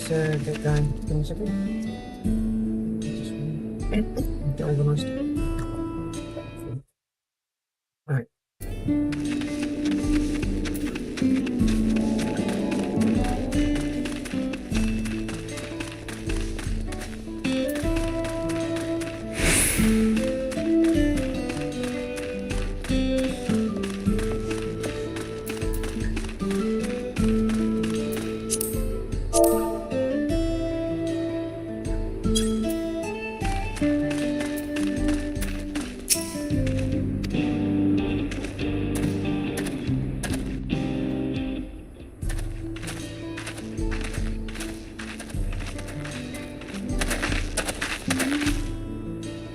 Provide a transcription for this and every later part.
get going. Give me a second. Get organised. Right.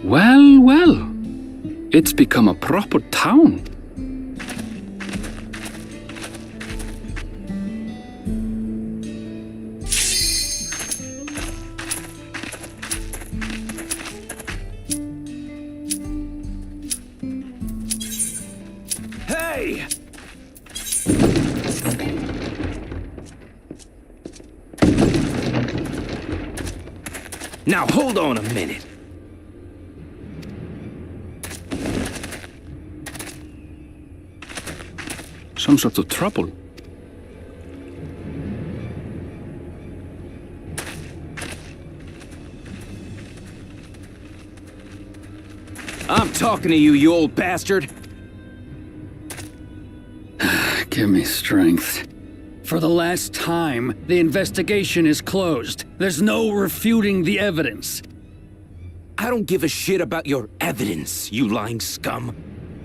Well, well. It's become a proper town. Hey! Now hold on a minute. Some sort of trouble. I'm talking to you, you old bastard. Give me strength. For the last time, the investigation is closed. There's no refuting the evidence. I don't give a shit about your evidence, you lying scum.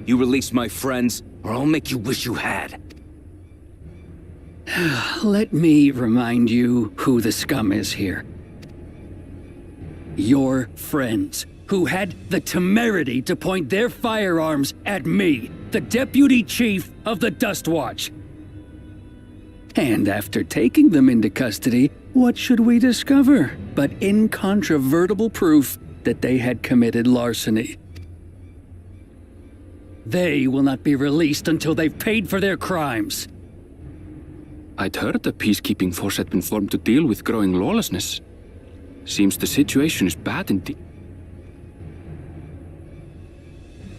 You release my friends, or I'll make you wish you had. Let me remind you who the scum is here. Your friends, who had the temerity to point their firearms at me, the deputy chief of the Dust Watch. And after taking them into custody, what should we discover but incontrovertible proof that they had committed larceny? They will not be released until they've paid for their crimes. I'd heard the peacekeeping force had been formed to deal with growing lawlessness. Seems the situation is bad indeed.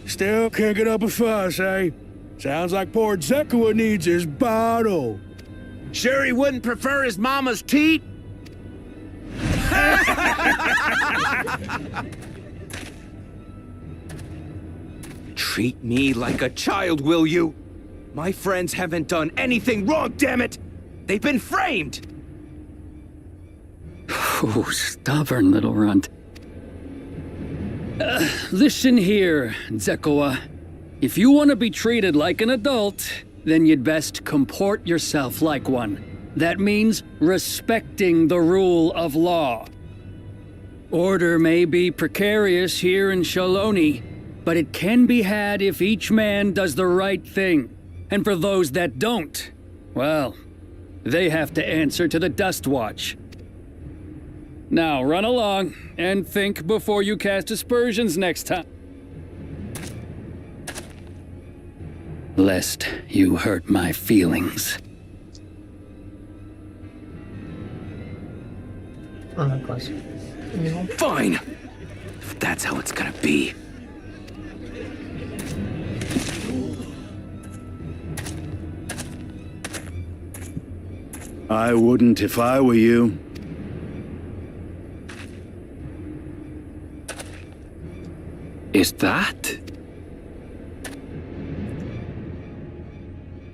Still can't get up a fuss, eh? Sounds like poor Zekua needs his bottle. Sure he wouldn't prefer his mama's teat? Treat me like a child, will you? My friends haven't done anything wrong, damn it! They've been framed! Oh, stubborn little runt. Listen here, Zekua. If you want to be treated like an adult, then you'd best comport yourself like one. That means respecting the rule of law. Order may be precarious here in Shaloni, but it can be had if each man does the right thing. And for those that don't, well, they have to answer to the Dust Watch. Now run along, and think before you cast aspersions next time. Lest you hurt my feelings. Alright, guys. Fine! If that's how it's gonna be. I wouldn't if I were you. Is that?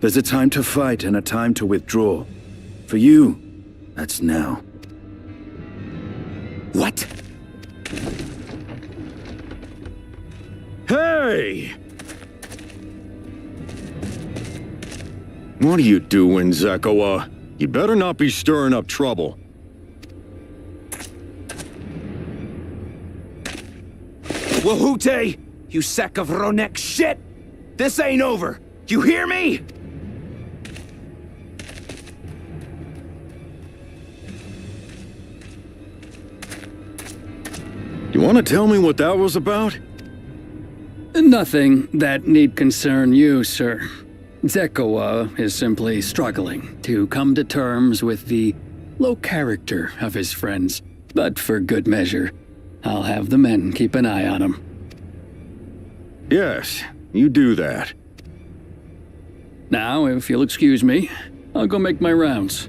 There's a time to fight and a time to withdraw. For you, that's now. What? Hey! What are you doing, Zekua? You better not be stirring up trouble. Wahute! You sack of Ronek shit! This ain't over! You hear me? You want to tell me what that was about? Nothing that need concern you, sir. Zekua is simply struggling to come to terms with the Low character of his friends, but for good measure. I'll have the men keep an eye on him. Yes, you do that. Now, if you'll excuse me, I'll go make my rounds.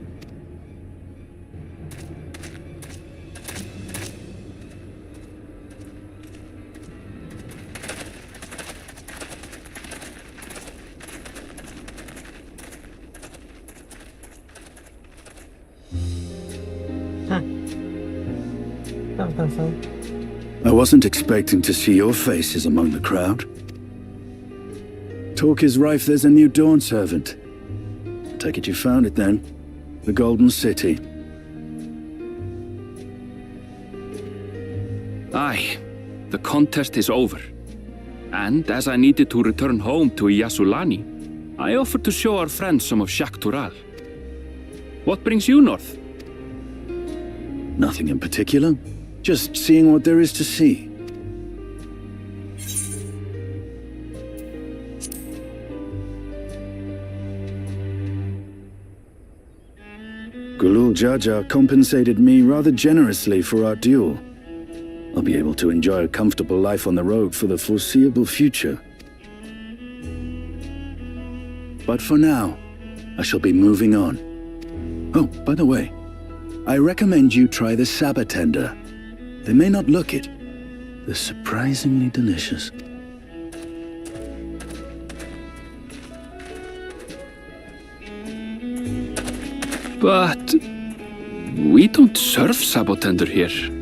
That was kind of fun. I wasn't expecting to see your faces among the crowd. Talk is rife there's a new Dawn servant. Take it you found it then. The Golden City. Aye, the contest is over. And as I needed to return home to Yasulani, I offered to show our friends some of Shak Tural. What brings you north? Nothing in particular. Just seeing what there is to see. Gulul Jaja compensated me rather generously for our duel. I'll be able to enjoy a comfortable life on the road for the foreseeable future. But for now, I shall be moving on. Oh, by the way, I recommend you try the Sabatender. They may not look it. They're surprisingly delicious. But we don't serve Sabotender here.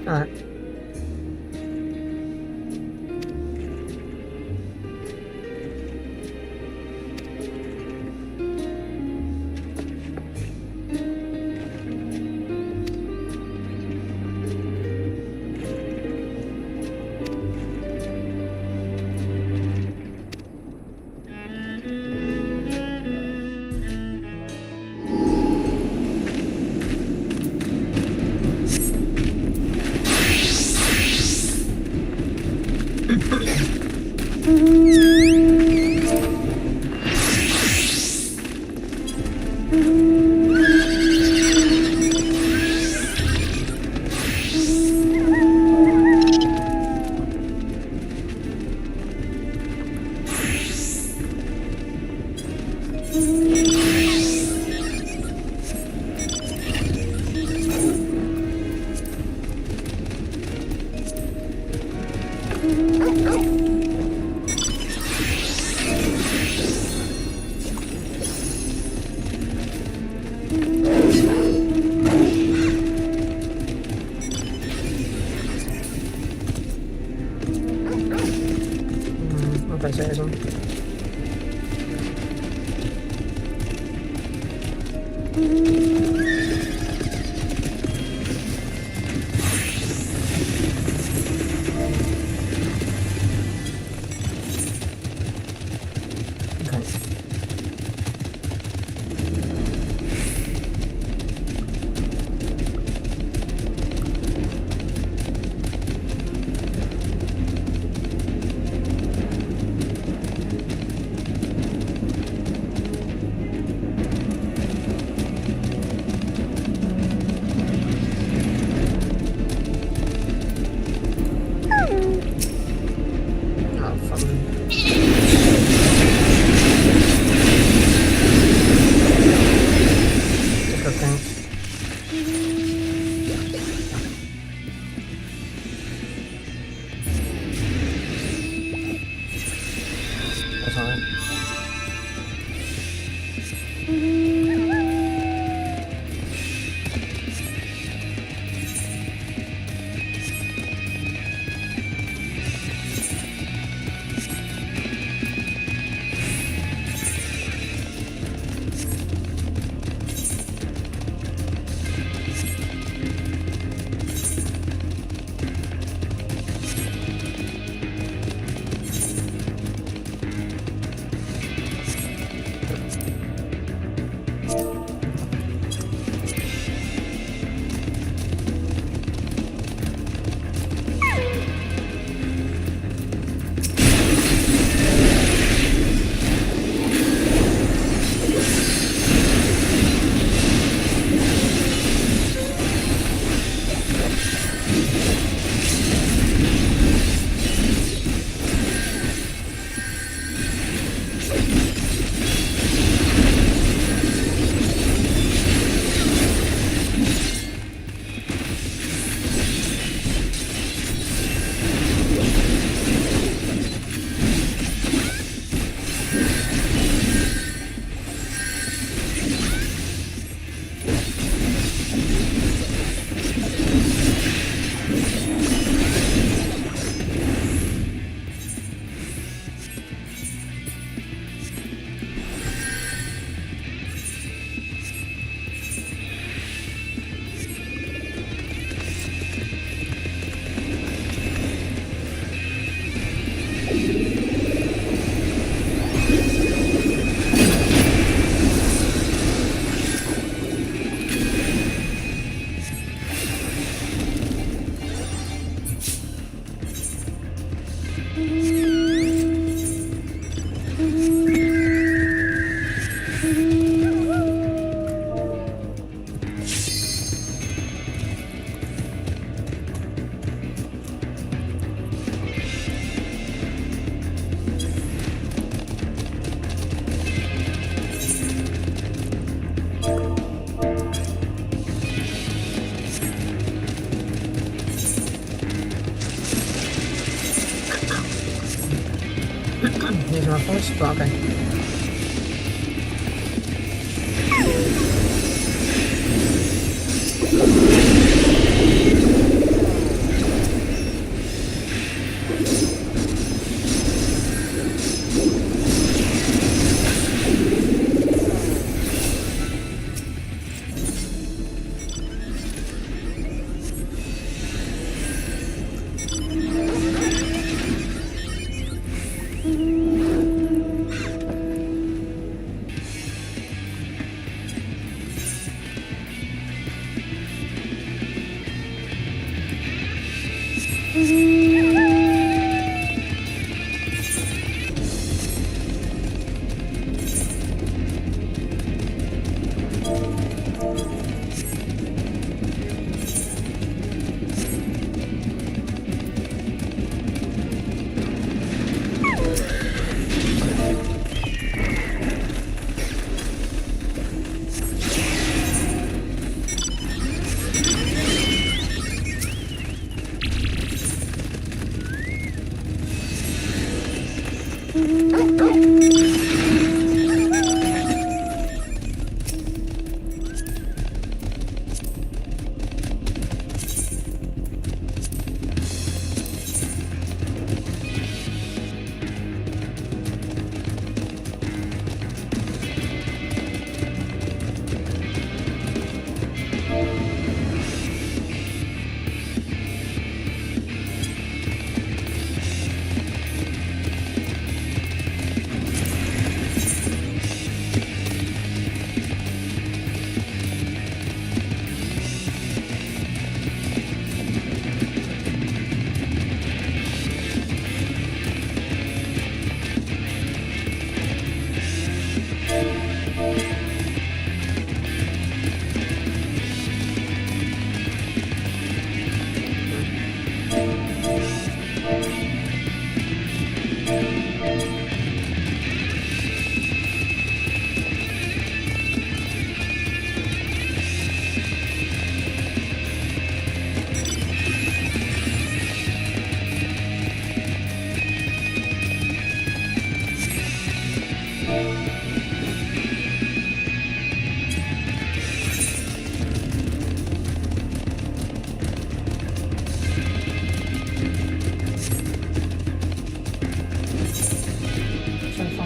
Alright. Okay, so there's one. These are first, but okay.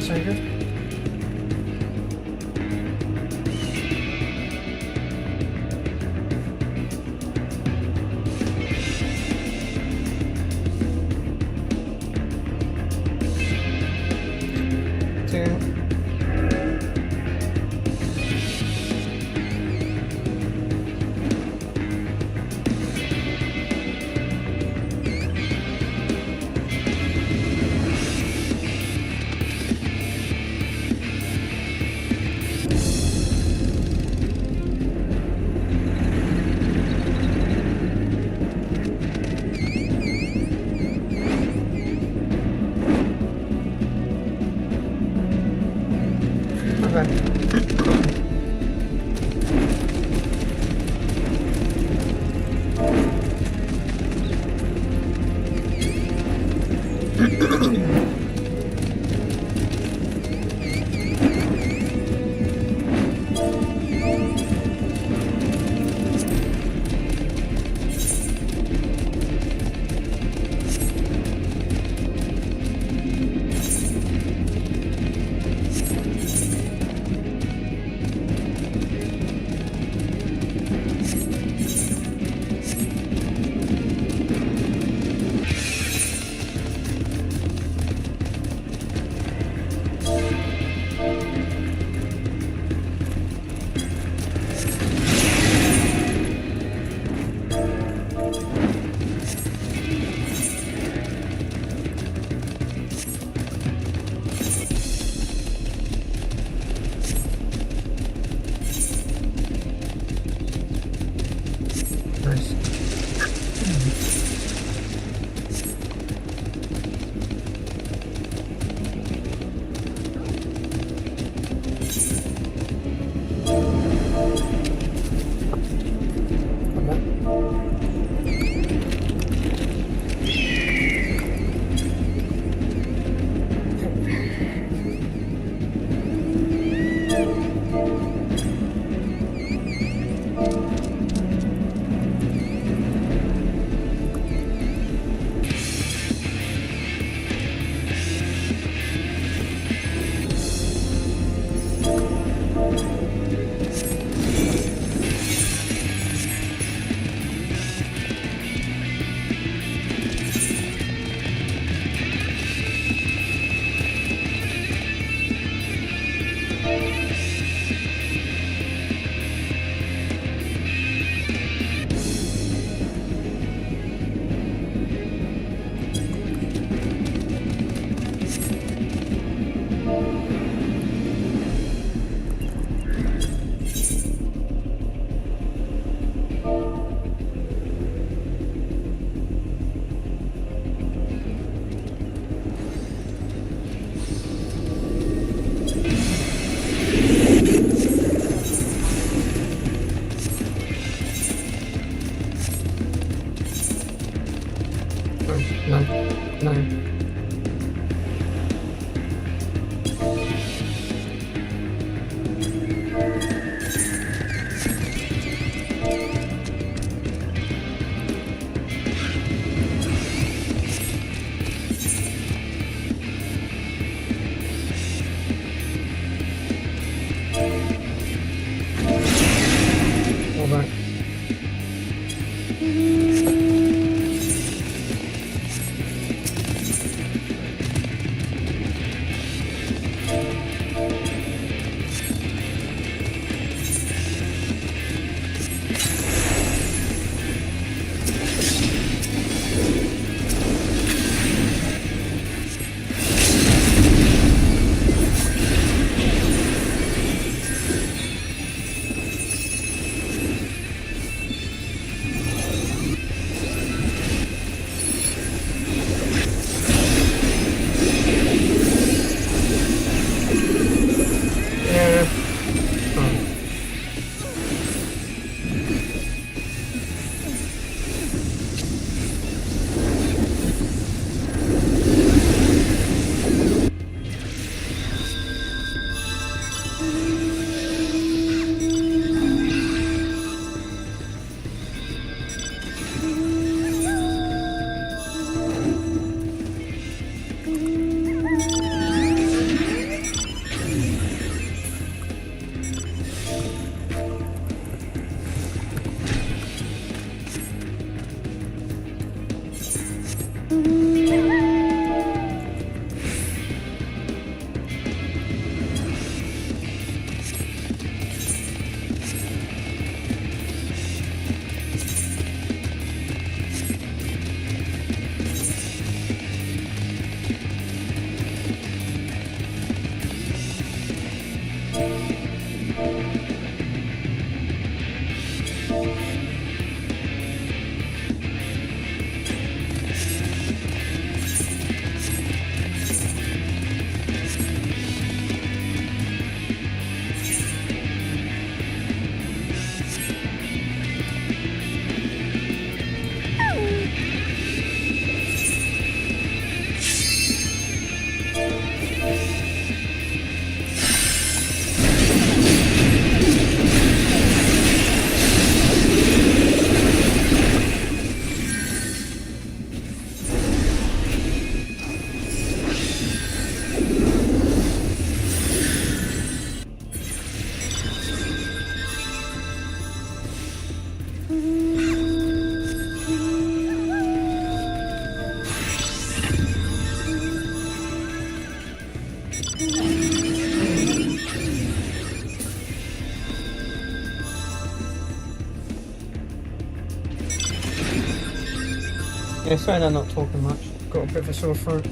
Zeker. No. No. All right. Yeah. Oh. Yeah, sorry they're not talking much. Got a bit of a sore throat.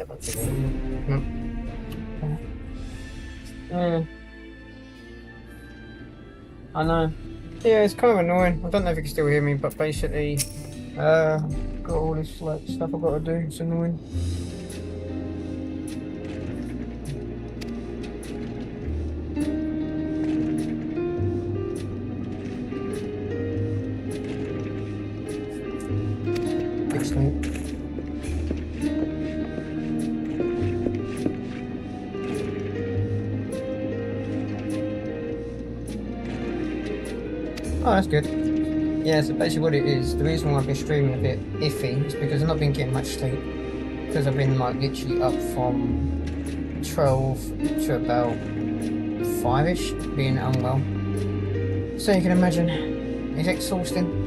not too bad. No. Yeah. I know. Yeah, it's kind of annoying. I don't know if you can still hear me, but basically, got all this like stuff I've got to do. It's annoying. Excellent. Oh, that's good. Yeah, so basically what it is, the reason why I've been streaming a bit iffy is because I've not been getting much sleep. Because I've been like literally up from 12 to about 5ish, being unwell. So you can imagine, it's exhausting.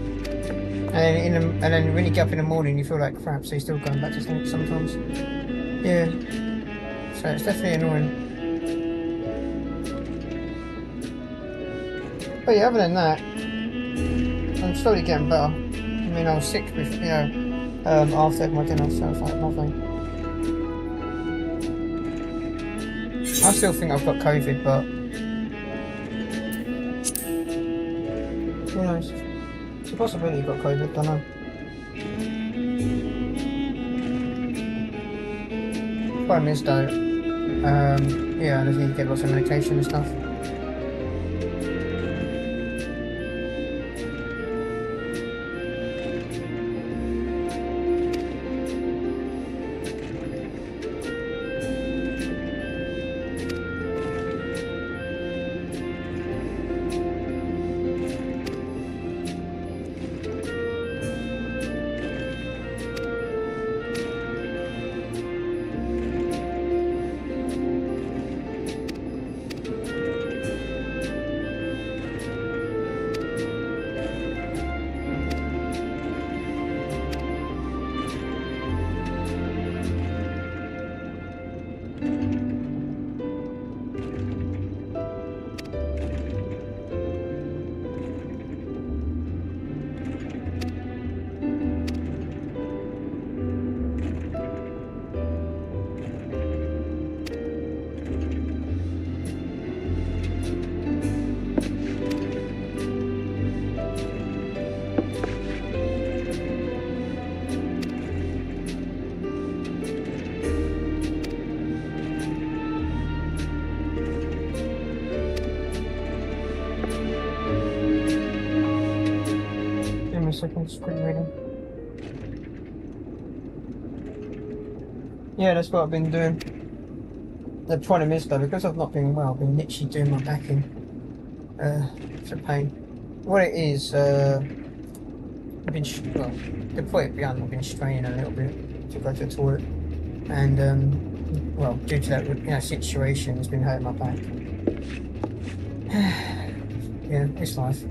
And then when you get up in the morning you feel like crap, so you're still going back to sleep sometimes. Yeah. So it's definitely annoying. But yeah, other than that, I'm slowly getting better. I mean, I was sick, with, you know, after my dinner, so it's like nothing. I still think I've got COVID, but who knows? It's a possibility you've got COVID, don't know. Problem is though, yeah, I just need to get lots of medication and stuff. Second screen reading. Yeah, that's what I've been doing. The problem is though, because I've not been well, I've been literally doing my backing. It's a pain. What it is, I've been, well, to put it beyond, I've been straining a little bit to go to the toilet. And, well, due to that, you know, situation, it's been hurting my back. Yeah, it's life.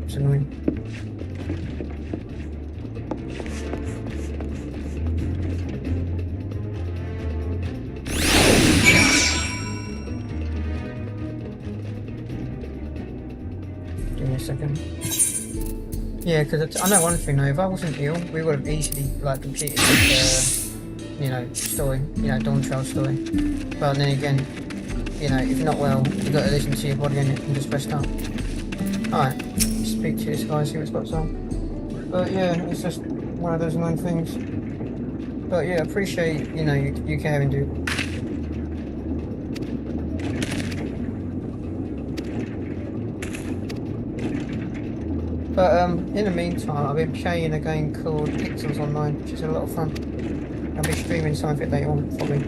It's annoying. Second. Yeah, because I know one thing though, if I wasn't ill, we would have easily like completed this, you know, story, you know, Dawntrail story. But then again, you know, if you're not well, you've got to listen to your body and just rest up. Alright, speak to this guy, see what's got on. But yeah, it's just one of those annoying things. But yeah, appreciate, you know, you caring, dude. But in the meantime, I've been playing a game called Pixels Online, which is a lot of fun. I'll be streaming some of it later on, probably.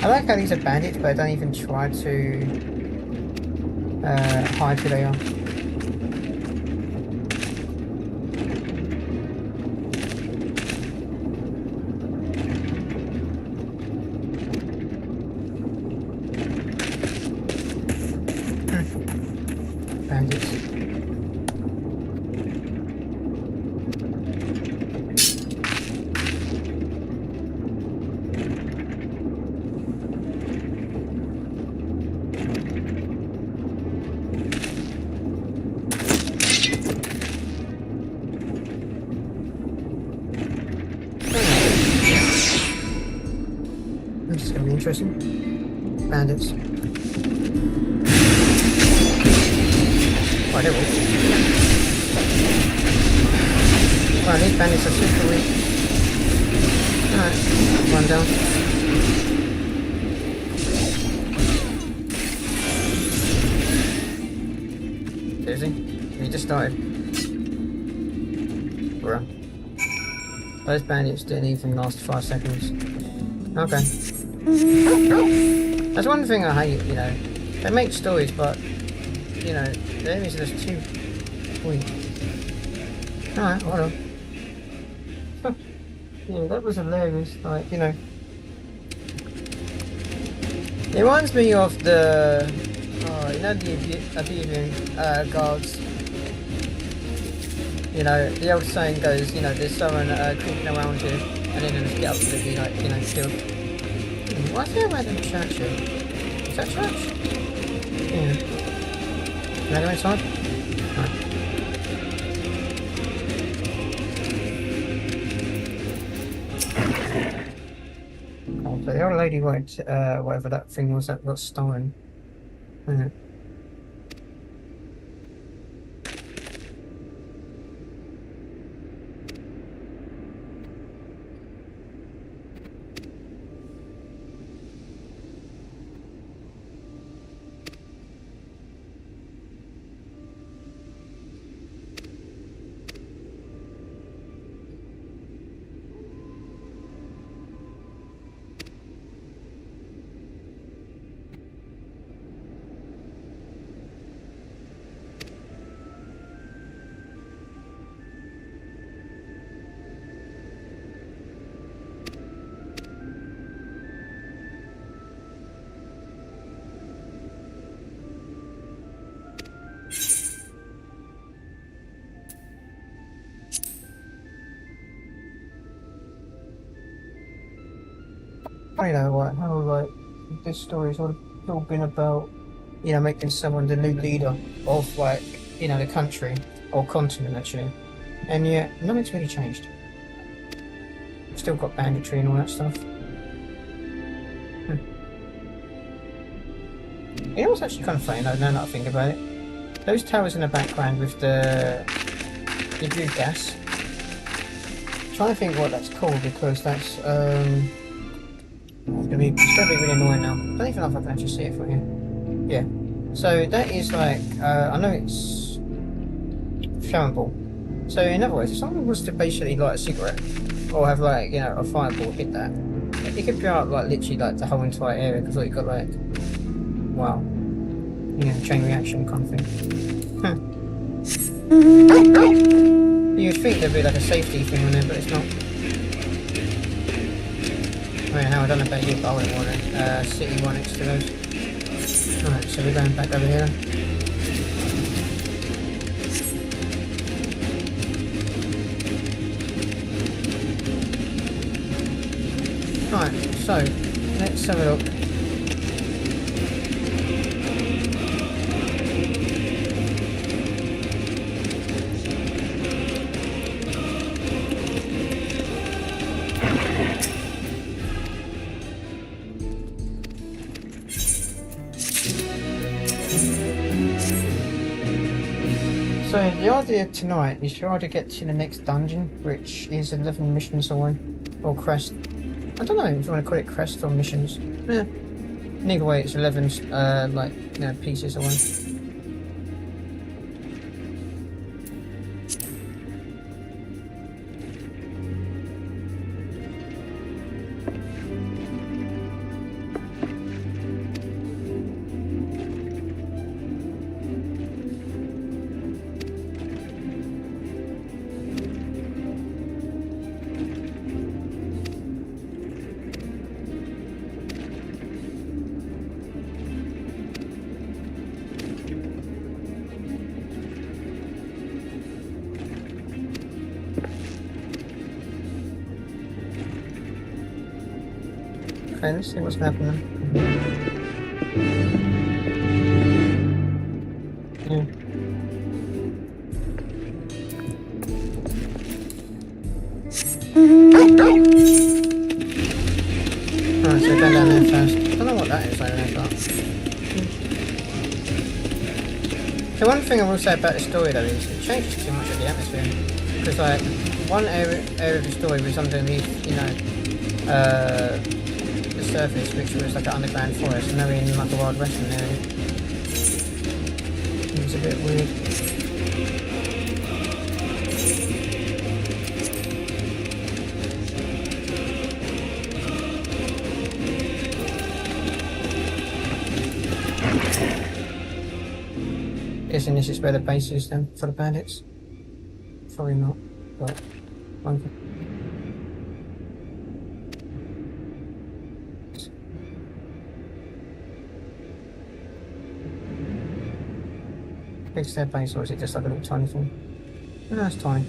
I like how these are bandits, but I don't even try to hide who they are. Bandits. interesting. Bandits. Right, there we go. Right, these bandits are super weak. Alright, one down. Is he? He just died. Bruh. Those bandits didn't even last 5 seconds. Okay. That's one thing I hate, you know. They make stories, but, you know, the enemies are just too weak. Alright, hold on. Yeah, that was hilarious. Like, you know. It reminds me of the, you know, the Avian guards. You know, the old saying goes, you know, there's someone creeping around you, and then just get up to the be like, you know, killed. Why is there a random church here? Is that church? Yeah. Can I go inside? No. Oh, so the old lady went, whatever that thing was that got stolen. Yeah. I know what how like this story's all been about, you know, making someone the new leader of like, you know, the country or continent actually, and yet nothing's really changed. Still got banditry and all that stuff. You know what's actually kind of funny now that I think about it? Those towers in the background with the blue gas. I'm trying to think what that's called because that's it's gonna be really annoying now. I don't even know if I can actually see it from here. Yeah. So that is like, I know it's flammable. So in other words, if someone was to basically light a cigarette or have like, you know, a fireball hit that, it could blow up like literally like the whole entire area because you've got like, wow, you know, chain reaction kind of thing. You'd think there'd be like a safety thing on there, but it's not. I mean, how I don't know about you, but I wouldn't want a city one next to those. Alright, so we're going back over here. Right, so let's have a look. So the idea tonight is to either get to the next dungeon, which is 11 missions away, or crest. I don't know if you want to call it crest or missions. Yeah. Either way, it's 11 like, you know, pieces away. Okay, let's see what's happening. Yeah. Alright, so go down there first. The one thing I will say about the story though is it changes too much of the atmosphere. Because like one area of the story was underneath, you know, the surface, which was like an underground forest, and now we're in like a Wild Western area. It was a bit weird. Guessing this is where the base is then for the bandits. Probably not, but one thing. Big their base, or is it just like a little tiny thing? No, it's tiny.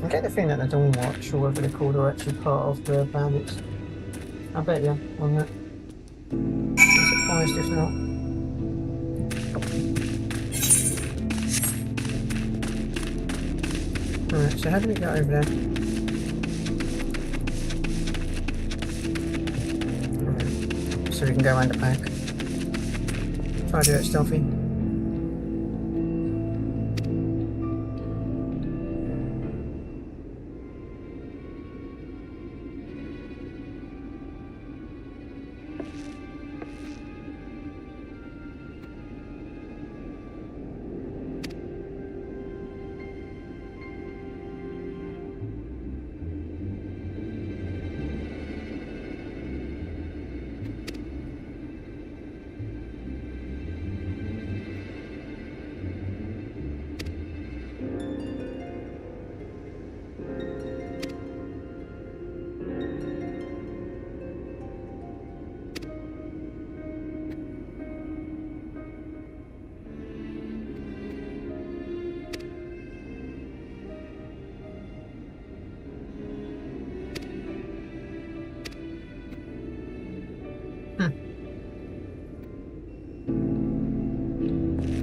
I get the feeling that the Dawn Watch, or whatever they're called, are actually part of the bandits. I bet you on that. I'm surprised if not. Alright, so how do we get over there? Right. So we can go around the back. Try to do it stealthy.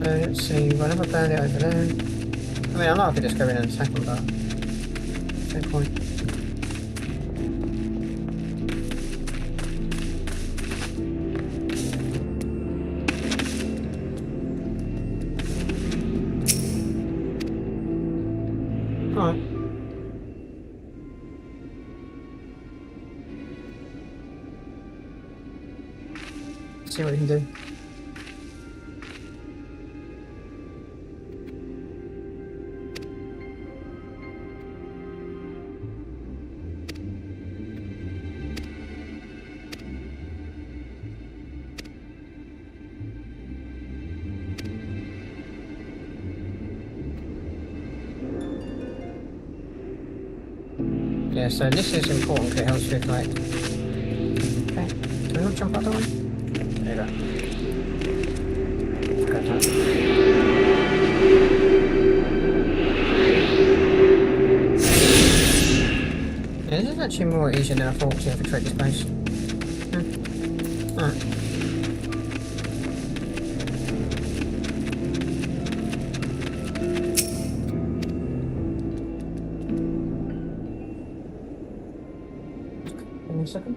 Let's see, we've got another bandit over there. I mean, I know I could just go in and attack them, but no point. Alright. See what we can do. Yeah, so this is important because it helps with like... Okay, can we not jump out the way? There you go. Let's go down. Yeah, this is actually more easier than I thought to infiltrate this base. Alright. Give me a second.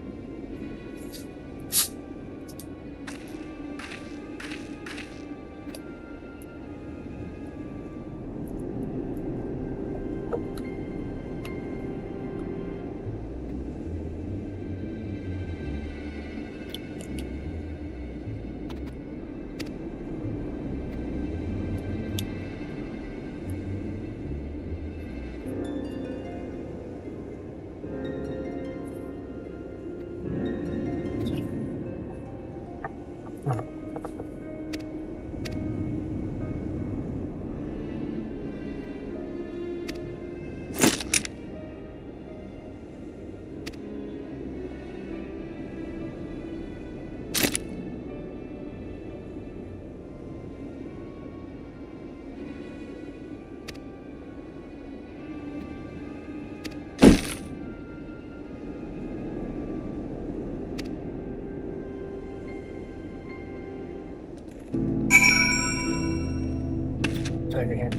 over here.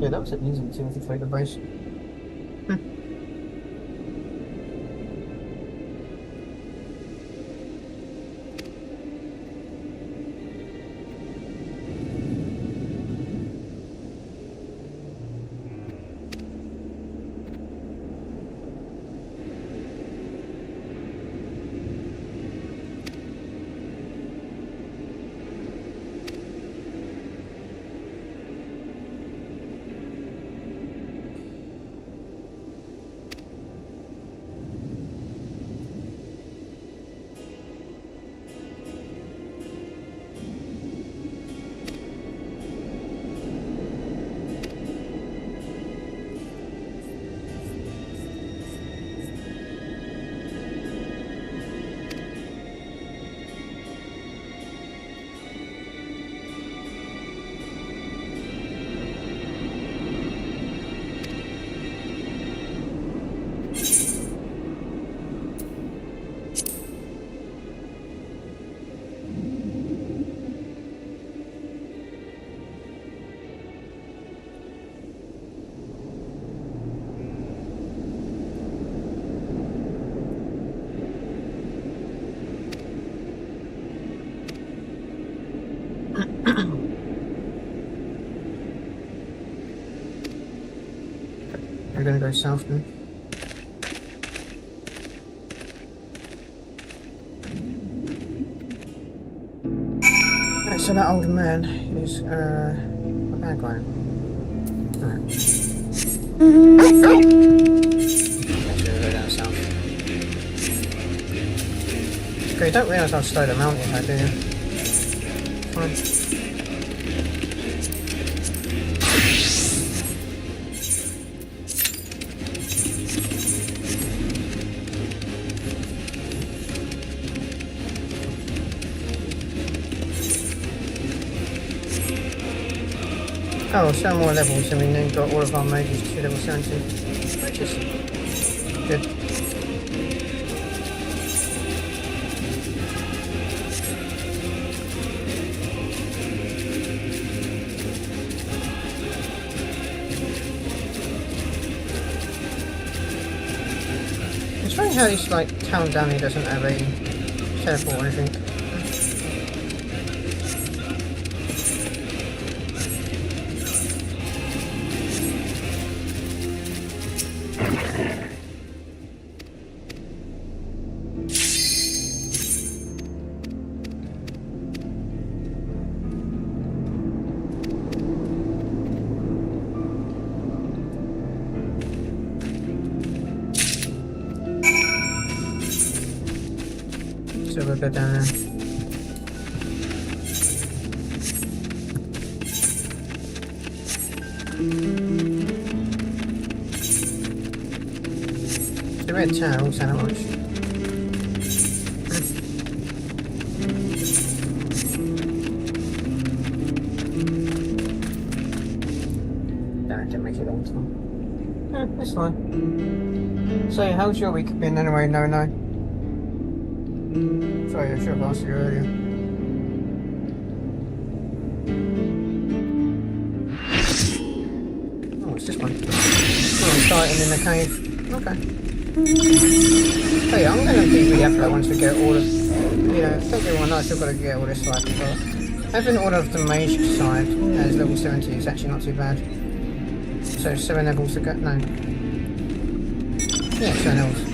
Yeah, that was an easy to infiltrate the base. We're gonna go south then. Right, so that old man is a bad guy. Alright. Actually, we'll go down south. Okay, you don't realise how slow the mountain is, do you? Fine. Oh, so more levels, and we then got all of our mages to level 70, which is good. It's funny how this like town down here doesn't have a teleport or anything. So we'll go down there. The red tower also not much. No, I didn't make it on time. Yeah, that's fine. So, how's your week been anyway? No. Sorry, I should have asked you earlier. Oh, it's this one. Oh, I'm starting in the cave. Okay. Oh yeah, I'm going to be really happy that once we get all of... You know, don't get one, I still got to get all this like... having all of the mage side as level 70 is actually not too bad. So 7 levels to go... No. Yeah, 7 levels.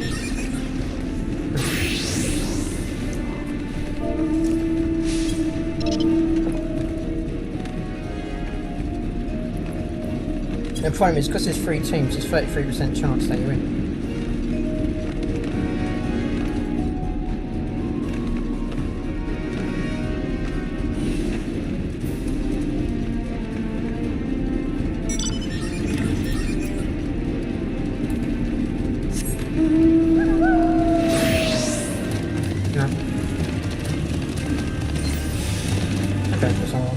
The problem is, because there's 3 teams, there's 33% chance that you win. No. Okay, that's all.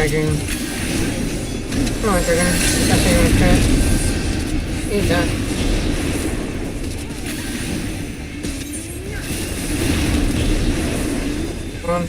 dragon. Come on, dragon. That's how you want to try it. Eat that. Come on.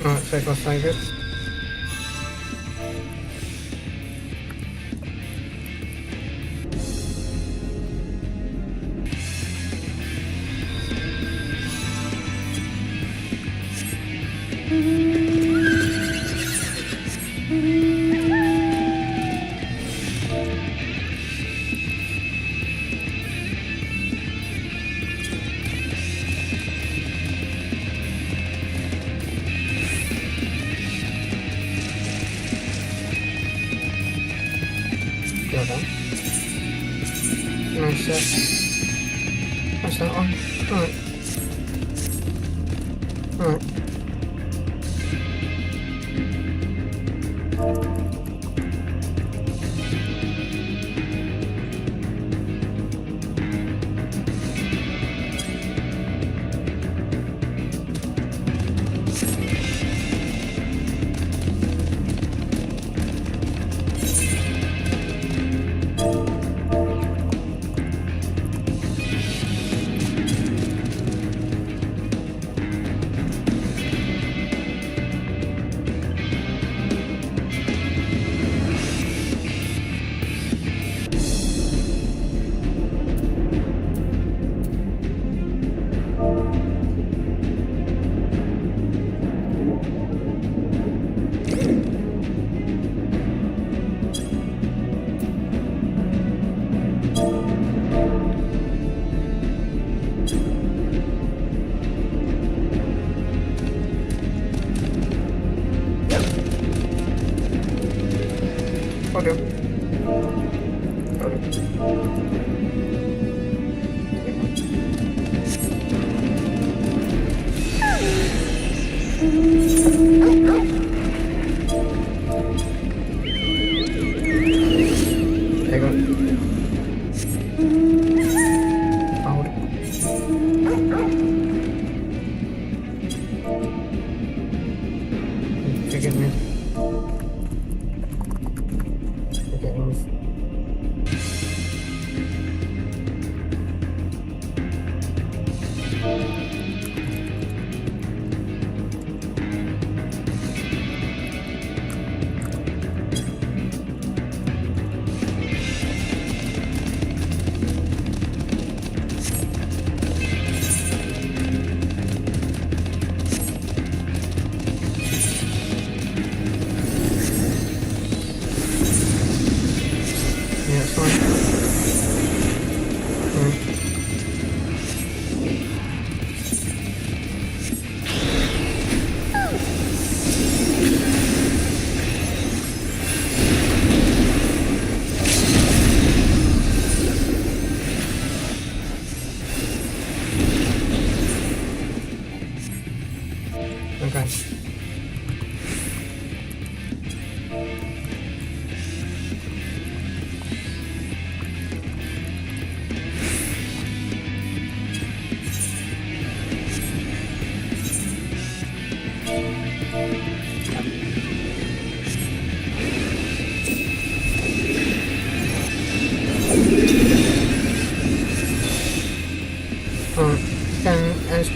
Alright, save my favourites. Well done. Nice set. What's that one? Alright. Alright. Okay. There you go. Hold. Forgive me. Okay, move. Yeah, it's fine. Okay.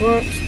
works.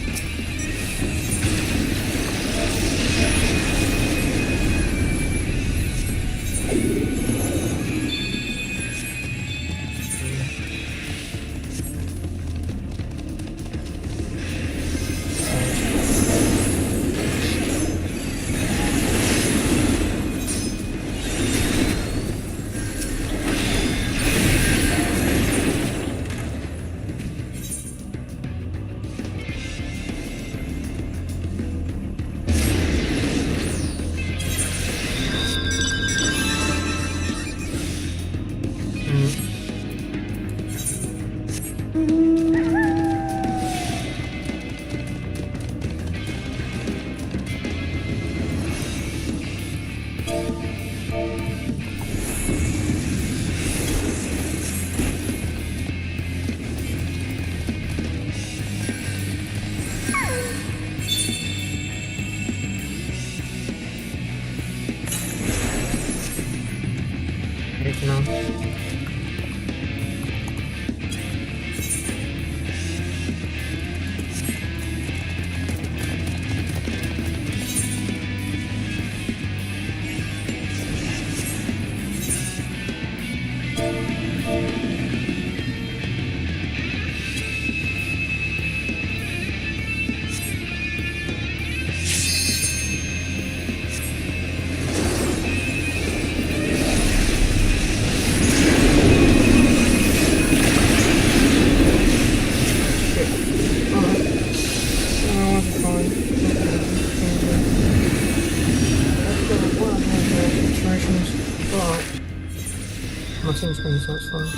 So it's fine.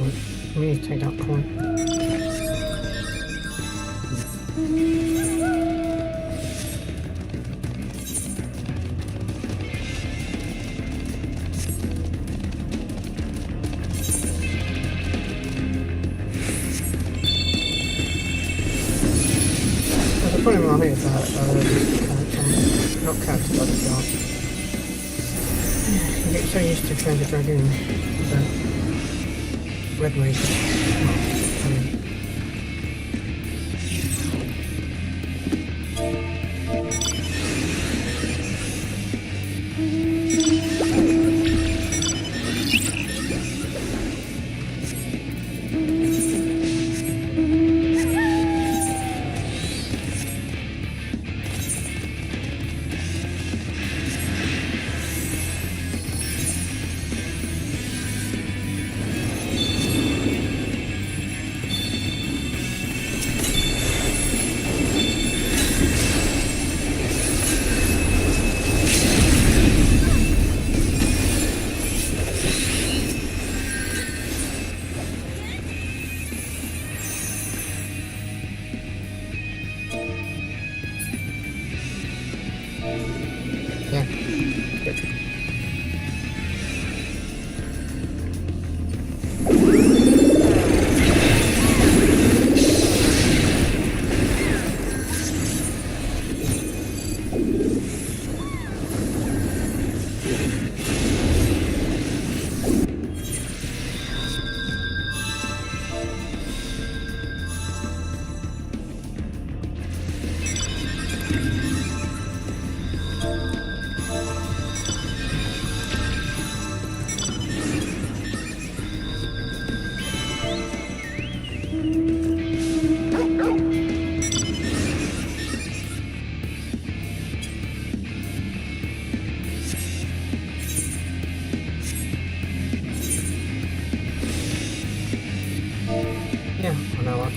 Wait, we need to take that point. There's a problem around here with that, not character, but the art. You get so used to trying to drag in the red wave. Yeah, I know what.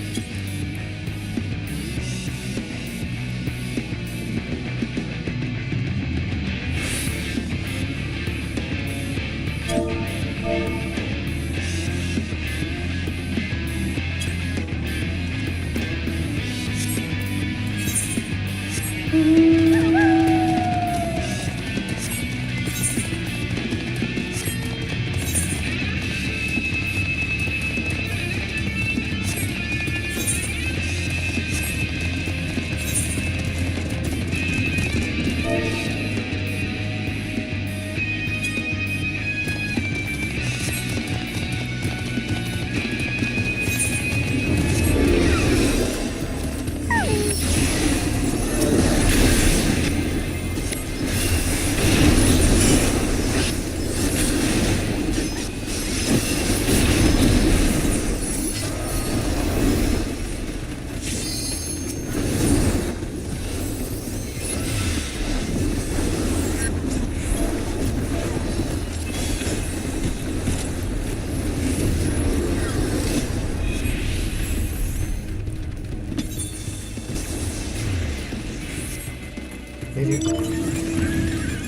idiot.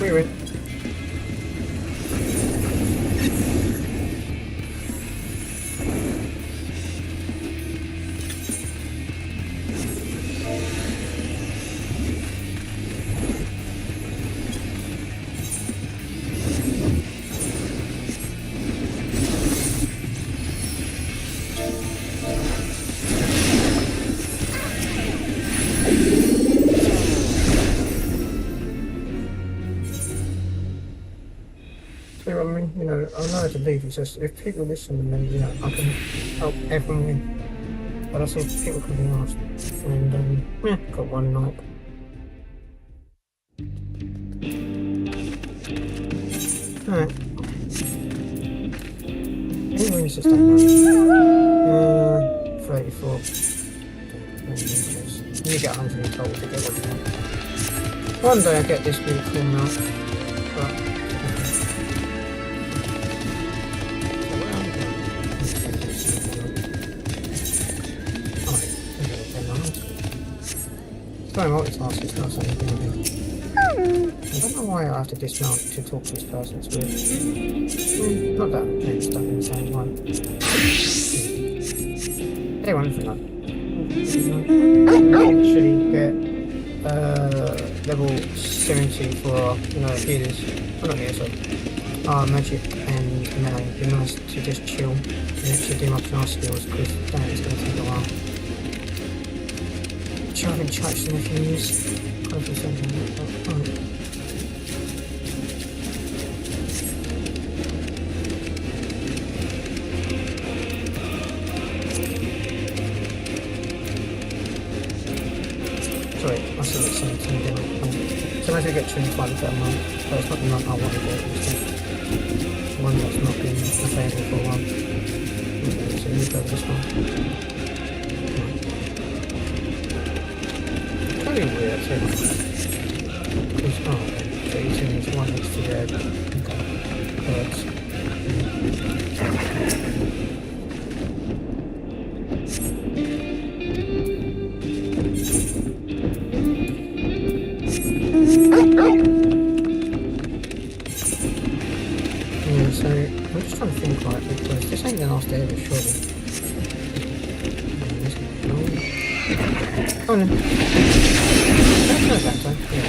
We win. I mean, you know, I know how to leave. It's just if people listen, then you know I can help everyone win. But that's all people can be asked. And yeah, got one night. Alright. Anyway, it's just that much. 34. You get 100 in total to get what you want. One day I get this really cool mount. But sorry, multitask is not something I do. I don't know why I have to dismount to talk to this person, it's weird. Not that I'm stuck in the same one. Anyway, anything like actually get level 70 for our, you know, healers. Oh, not healers, sorry. Our magic and melee. It'd be nice to just chill and actually do my class skills because that is going to take a while. I haven't touched anything use. Probably something like that. Alright. Sorry, I said it's 17, didn't I? Sometimes we get 25 per month, but it's not the month I want to do instead. One that's not been available for a while. Okay, so you go this one. Very weird too. Because, oh, okay, so you see there's one next to the birds. Yeah, so I'm just trying to think right because this ain't the last area, surely. Oh no. That's not that time. Yeah.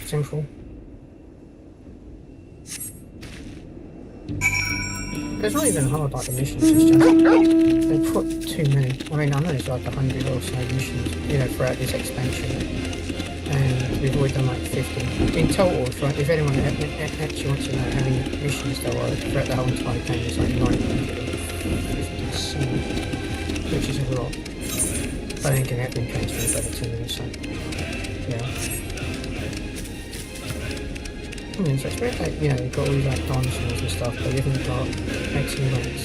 Simple. It's not even hard like the missions, it's just they put too many. I mean, I know there's like 100 or so missions, you know, throughout this expansion, and we've already done like 50 in total. If anyone actually wants to know how many missions there were throughout the whole entire game, it's like 950, which is a lot. I think it had been transferred by the 2 minutes, so yeah. So it's weird that, you know, you've got all these like dinosaurs and stuff, but you haven't got XIVs.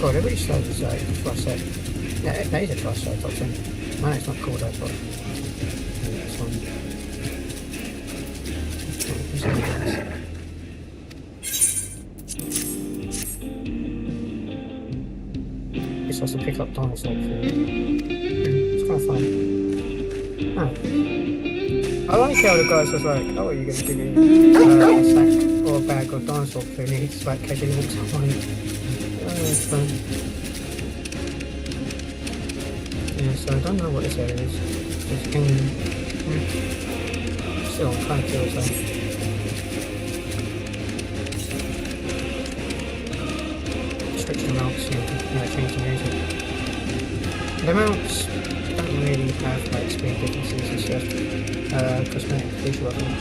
God, they're really slow to say, Triceratops. Yeah, that is a Triceratops, isn't it? No, it's not called that, but yeah, it's one. It's also pick up dinosaur food. It's kind of fun. Oh. I like how the guys was like, oh, are you going to give me a sack or a bag of dinosaur food? And he's like casually walks behind. Oh, it's fun. Yeah, so I don't know what this area is. Just still, I'm kind of curious though. Switch the mounts and change the music. The mounts don't really have like speed differences, it's just cosmetic visual, I think.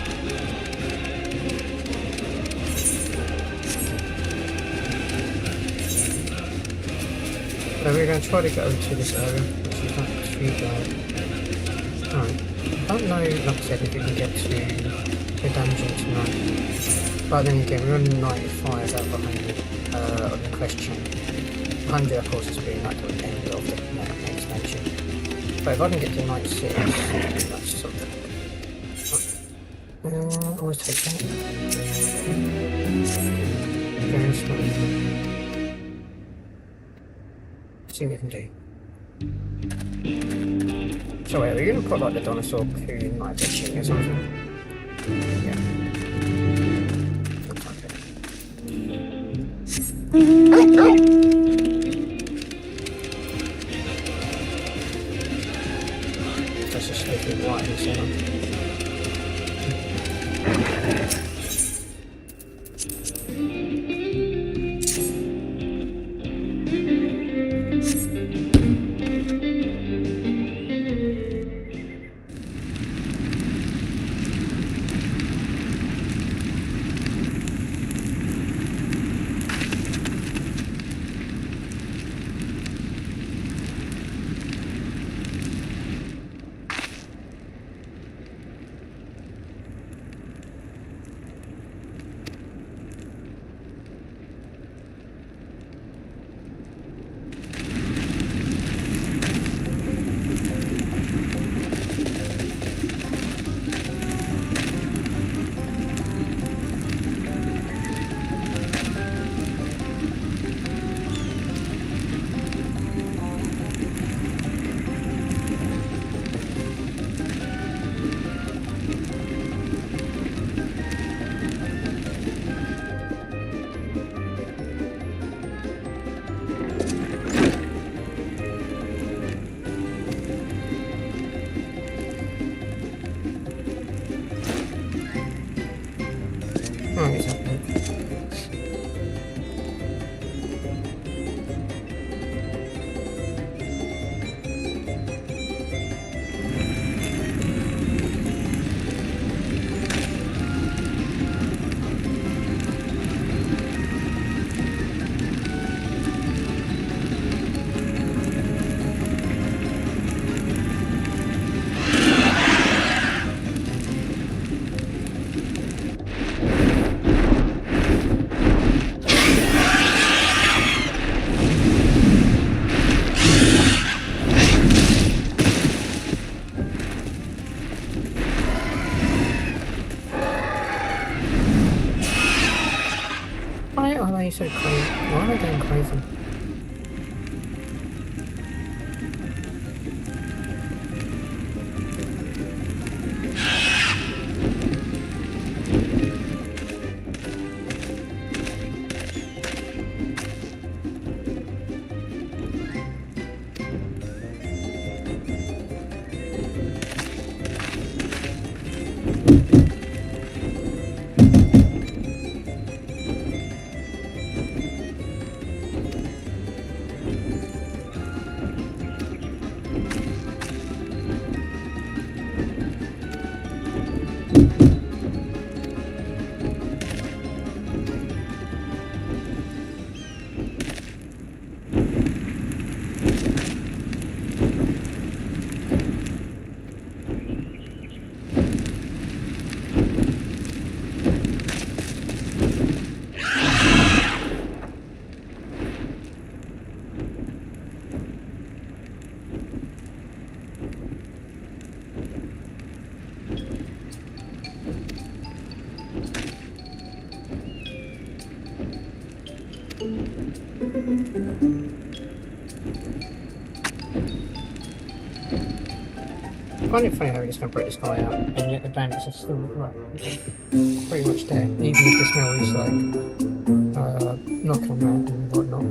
So we're going to try to get over to this area, which is that tree guy. Alright. don't know, like I said, if we can get to the dungeon tonight. But then again, we're on 95 out of 100 on the question. 100, of course, has been like the end of the expansion. But if I can get to 96, that's something. Always take that. Very smooth. See what we can do. So wait, are we going to put like the dinosaur poo in like the ching or something? Yeah. Looks like it. That's just slipping right in the center. Why are they so crazy? Why are they going crazy? I find it funny how we're just going to break this guy out, and yet the bandits are still like, pretty much there, even if the smell is like knocking them out and whatnot.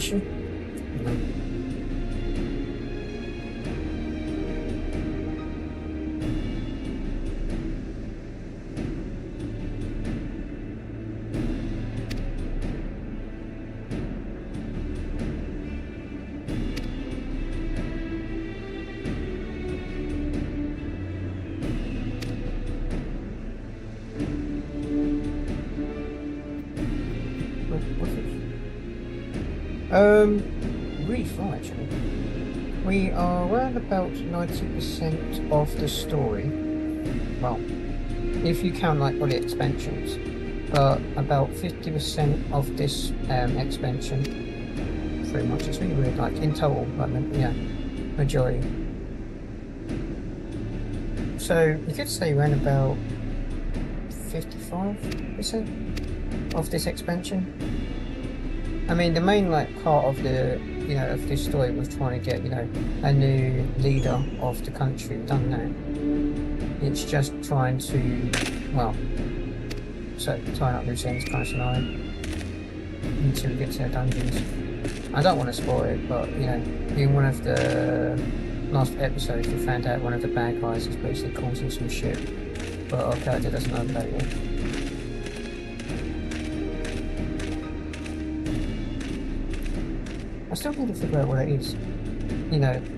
issue. No. Really far actually. We are around about 90% of the story. Well, if you count like all the expansions, but about 50% of this expansion, pretty much. It's really weird. Like in total, like yeah, majority. So you could say around about 55% of this expansion. I mean, the main like part of the of this story was trying to get a new leader of the country. We've done that. It's just trying to tying up loose ends kind of scenario until we get to the dungeons. I don't want to spoil it, but in one of the last episodes, we found out one of the bad guys is basically causing some shit, but our character doesn't know about it yet. I still need to figure out what it is.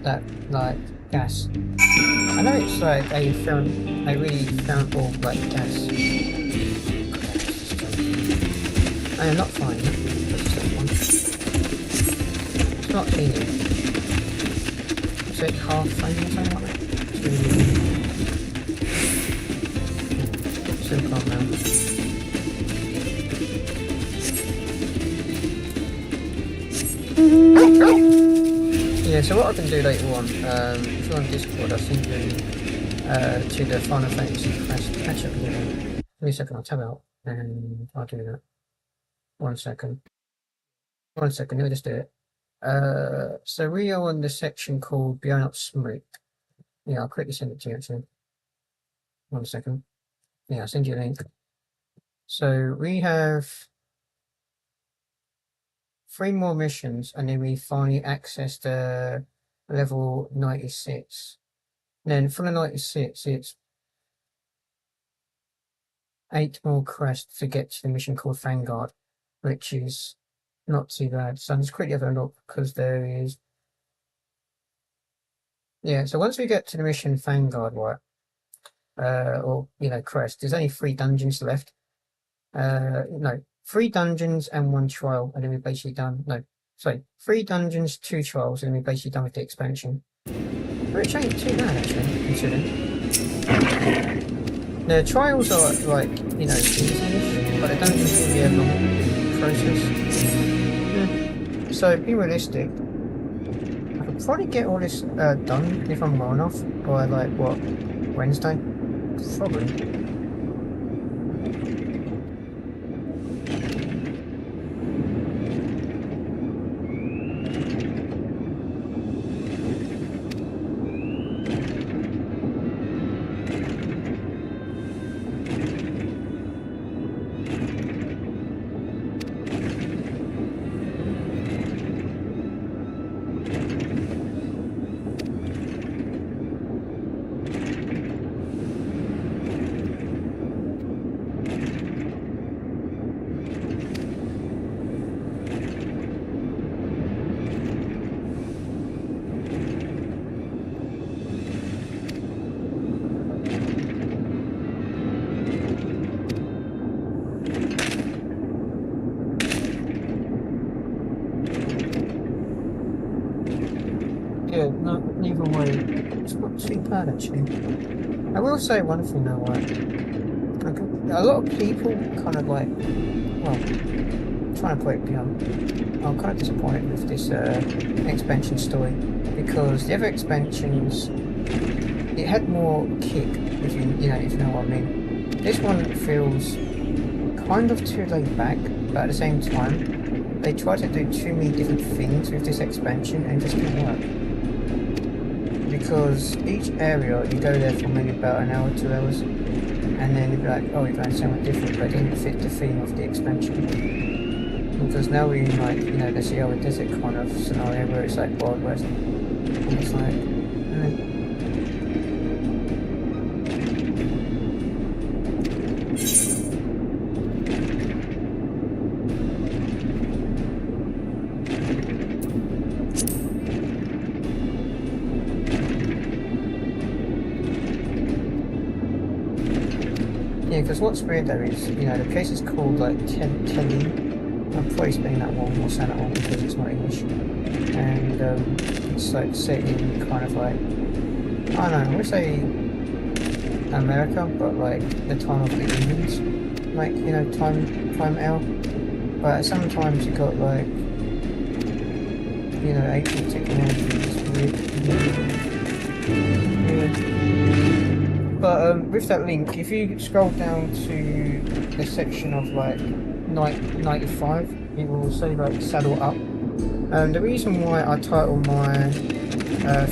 That like gas. I know it's like a really flammable like gas. I am not fine. It's not helium. Is it half flame or something like that? Still can't remember. Yeah, so what I can do later on, if you're on Discord, I'll send you to the Final Fantasy catch up video. Give me a second, I'll tab out and I'll do that. 1 second. 1 second, let me just do it. So we are on the section called Beyond Up Smoke. Yeah, I'll quickly send it to you actually. 1 second. Yeah, I'll send you a link. So we have 3 more missions, and then we finally access the level 96. And then from the 96, it's 8 more quests to get to the mission called Vanguard, which is not too bad. So I'm just quickly having a look because there is. Yeah, so once we get to the mission Vanguard, right? Quest, there's only 3 dungeons left. No. 3 dungeons and 1 trial, and then we're basically done. No, sorry, 3 dungeons, 2 trials, and then we're basically done with the expansion. Which ain't too bad actually, considering. The trials are like, easy, but the dungeons will be a long process. Yeah. So, be realistic. I could probably get all this done if I'm well enough by like what, Wednesday? Probably. Yeah, no, neither way. It's not too bad actually. I will say one thing though, a lot of people kind of like, trying to put it beyond. I'm kind of disappointed with this expansion story because the other expansions, it had more kick, if you know what I mean. This one feels kind of too laid back, but at the same time, they try to do too many different things with this expansion and it just didn't work. Because each area, you go there for maybe about an hour, 2 hours, and then you'd be like, oh, you're going somewhere different, but it didn't fit the theme of the expansion. because now we're in like, you know, the Sierra Desert kind of scenario where it's like Wild West. And it's like, yeah, because what's weird though is, you know, the place is called like Telly. I'm probably spelling that wrong or saying that wrong because it's not English. And it's like set in kind of like, I don't know, I would say America, but like the time of the Indians. Like, you know, time out. But sometimes you got like, you know, ancient technology. It's weird. But with that link, if you scroll down to the section of like 95, it will say like saddle up. The reason why I title my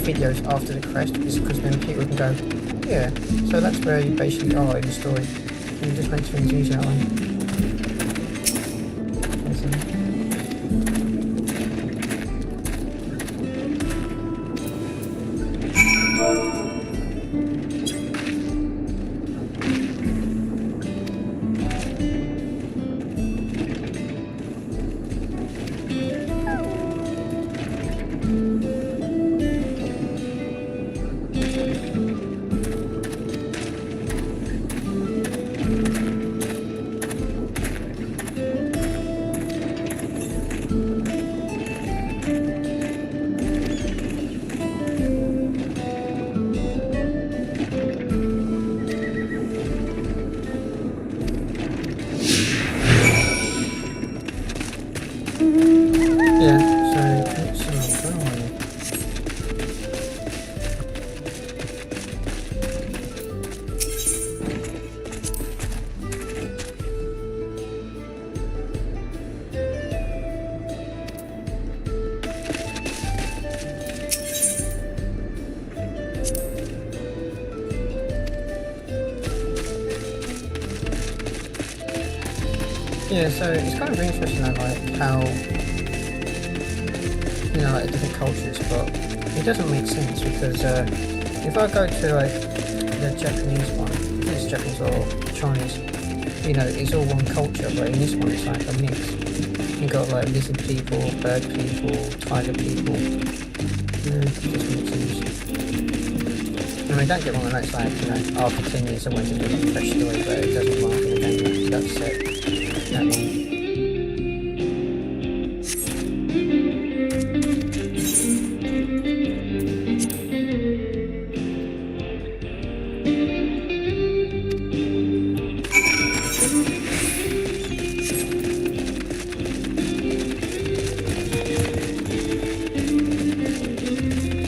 videos after the crest is because then people can go, yeah, so that's where you basically are in the story. And it just makes things easier that way. Yeah, so it's kind of interesting that, like, how, you know, like, different cultures, but it doesn't make sense because if I go to, like, the Japanese one, I think it's Japanese or Chinese, you know, it's all one culture, but in this one it's like a mix. You got, like, lizard people, bird people, tiger people, it just makes sense. I mean, don't get me wrong, that's like, you know, after 10 years I went to do a fresh story, but it doesn't work in the game that's set that long.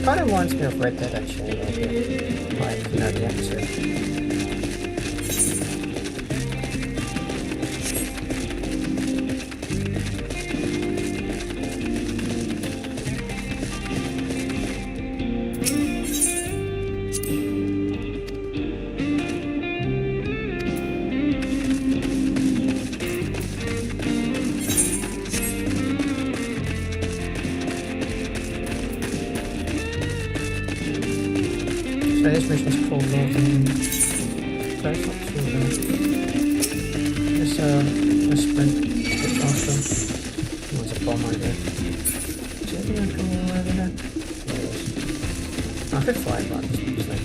Kind of reminds me of Red Dead actually, a little bit. Like, you know, the XIV. So this mission is called Northern. So it's not too bad. Let's sprint a bit faster. Oh, there's a bomb over there. Is there anything coming over there? There it is. I could fly it, but it's no point.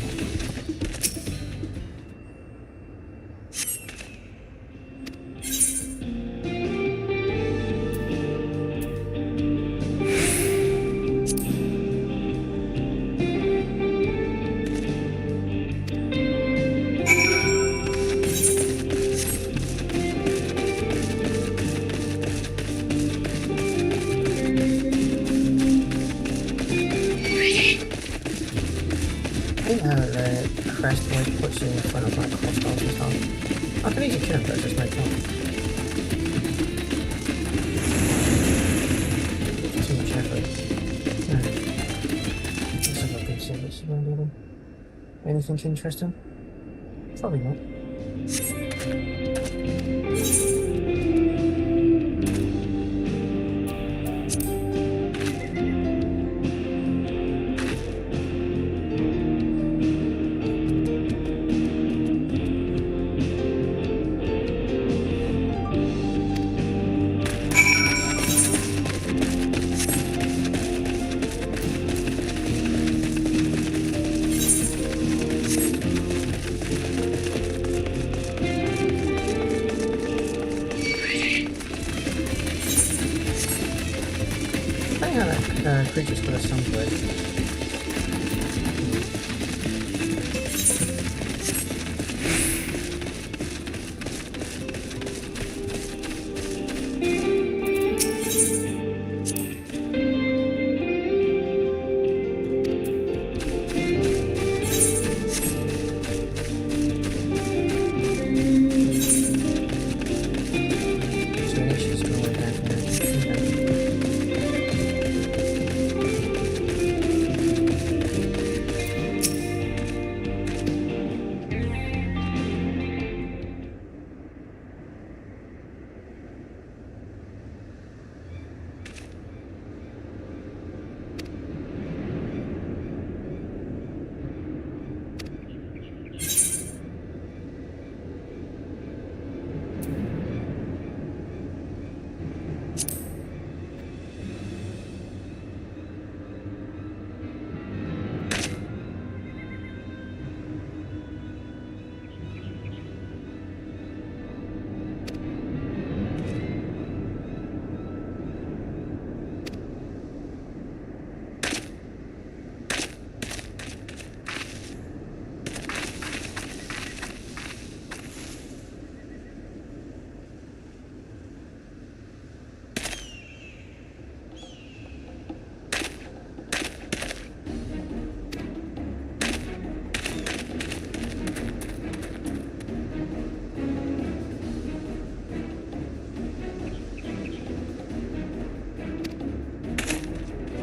The crest always puts you in front of like hostiles and stuff. I can easily kill him, but there's no point. Too much effort. No. Let's have a look and see what's around here then. Anything interesting? Probably not. creatures called a sunbird.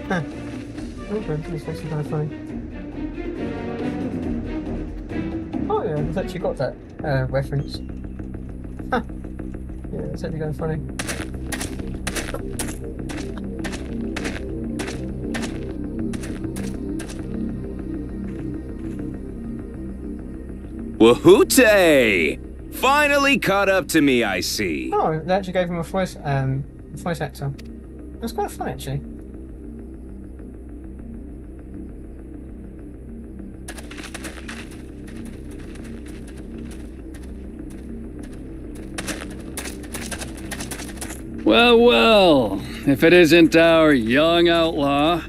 Huh. Okay, this is actually kind of funny. Oh yeah, it's actually got that reference. Huh. Yeah, it's actually kind of funny. Wahoote! Finally caught up to me, I see. Oh, they actually gave him a voice actor. That's quite fun, actually. Well, well, if it isn't our young outlaw.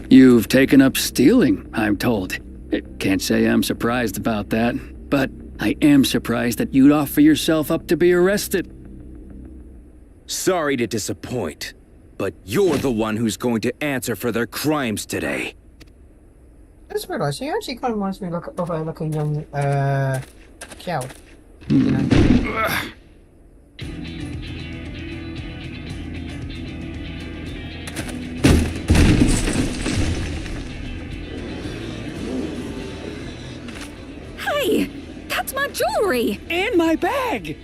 You've taken up stealing, I'm told. Can't say I'm surprised about that, but I am surprised that you'd offer yourself up to be arrested. Sorry to disappoint, but you're the one who's going to answer for their crimes today. I just realised he actually kind of reminds me of a young cow. You know. Hey, that's my jewelry. And my bag!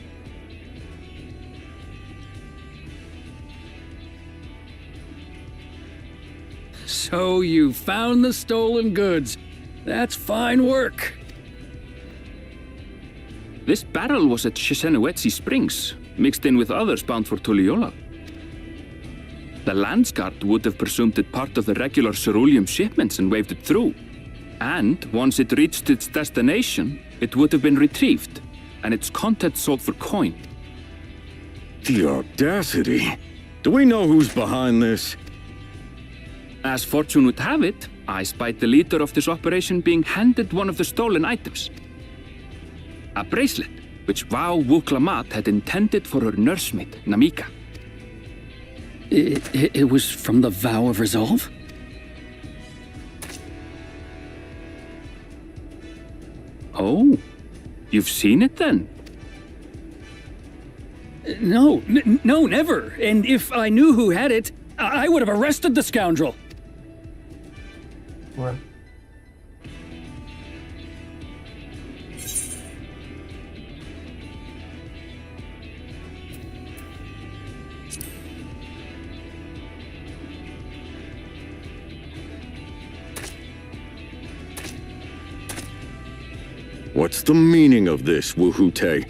So you found the stolen goods. That's fine work. This barrel was at Shisenuetsi Springs, mixed in with others bound for Tuliyola. The Landsguard would have presumed it part of the regular ceruleum shipments and waved it through. And once it reached its destination, it would have been retrieved, and its contents sold for coin. The audacity. Do we know who's behind this? As fortune would have it, I spied the leader of this operation being handed one of the stolen items. A bracelet, which Vau Wuklamat had intended for her nursemaid, Namika. It was from the Vow of Resolve? Oh, you've seen it then? No, no, never. And if I knew who had it, I would have arrested the scoundrel. Well. What's the meaning of this, Wahoote?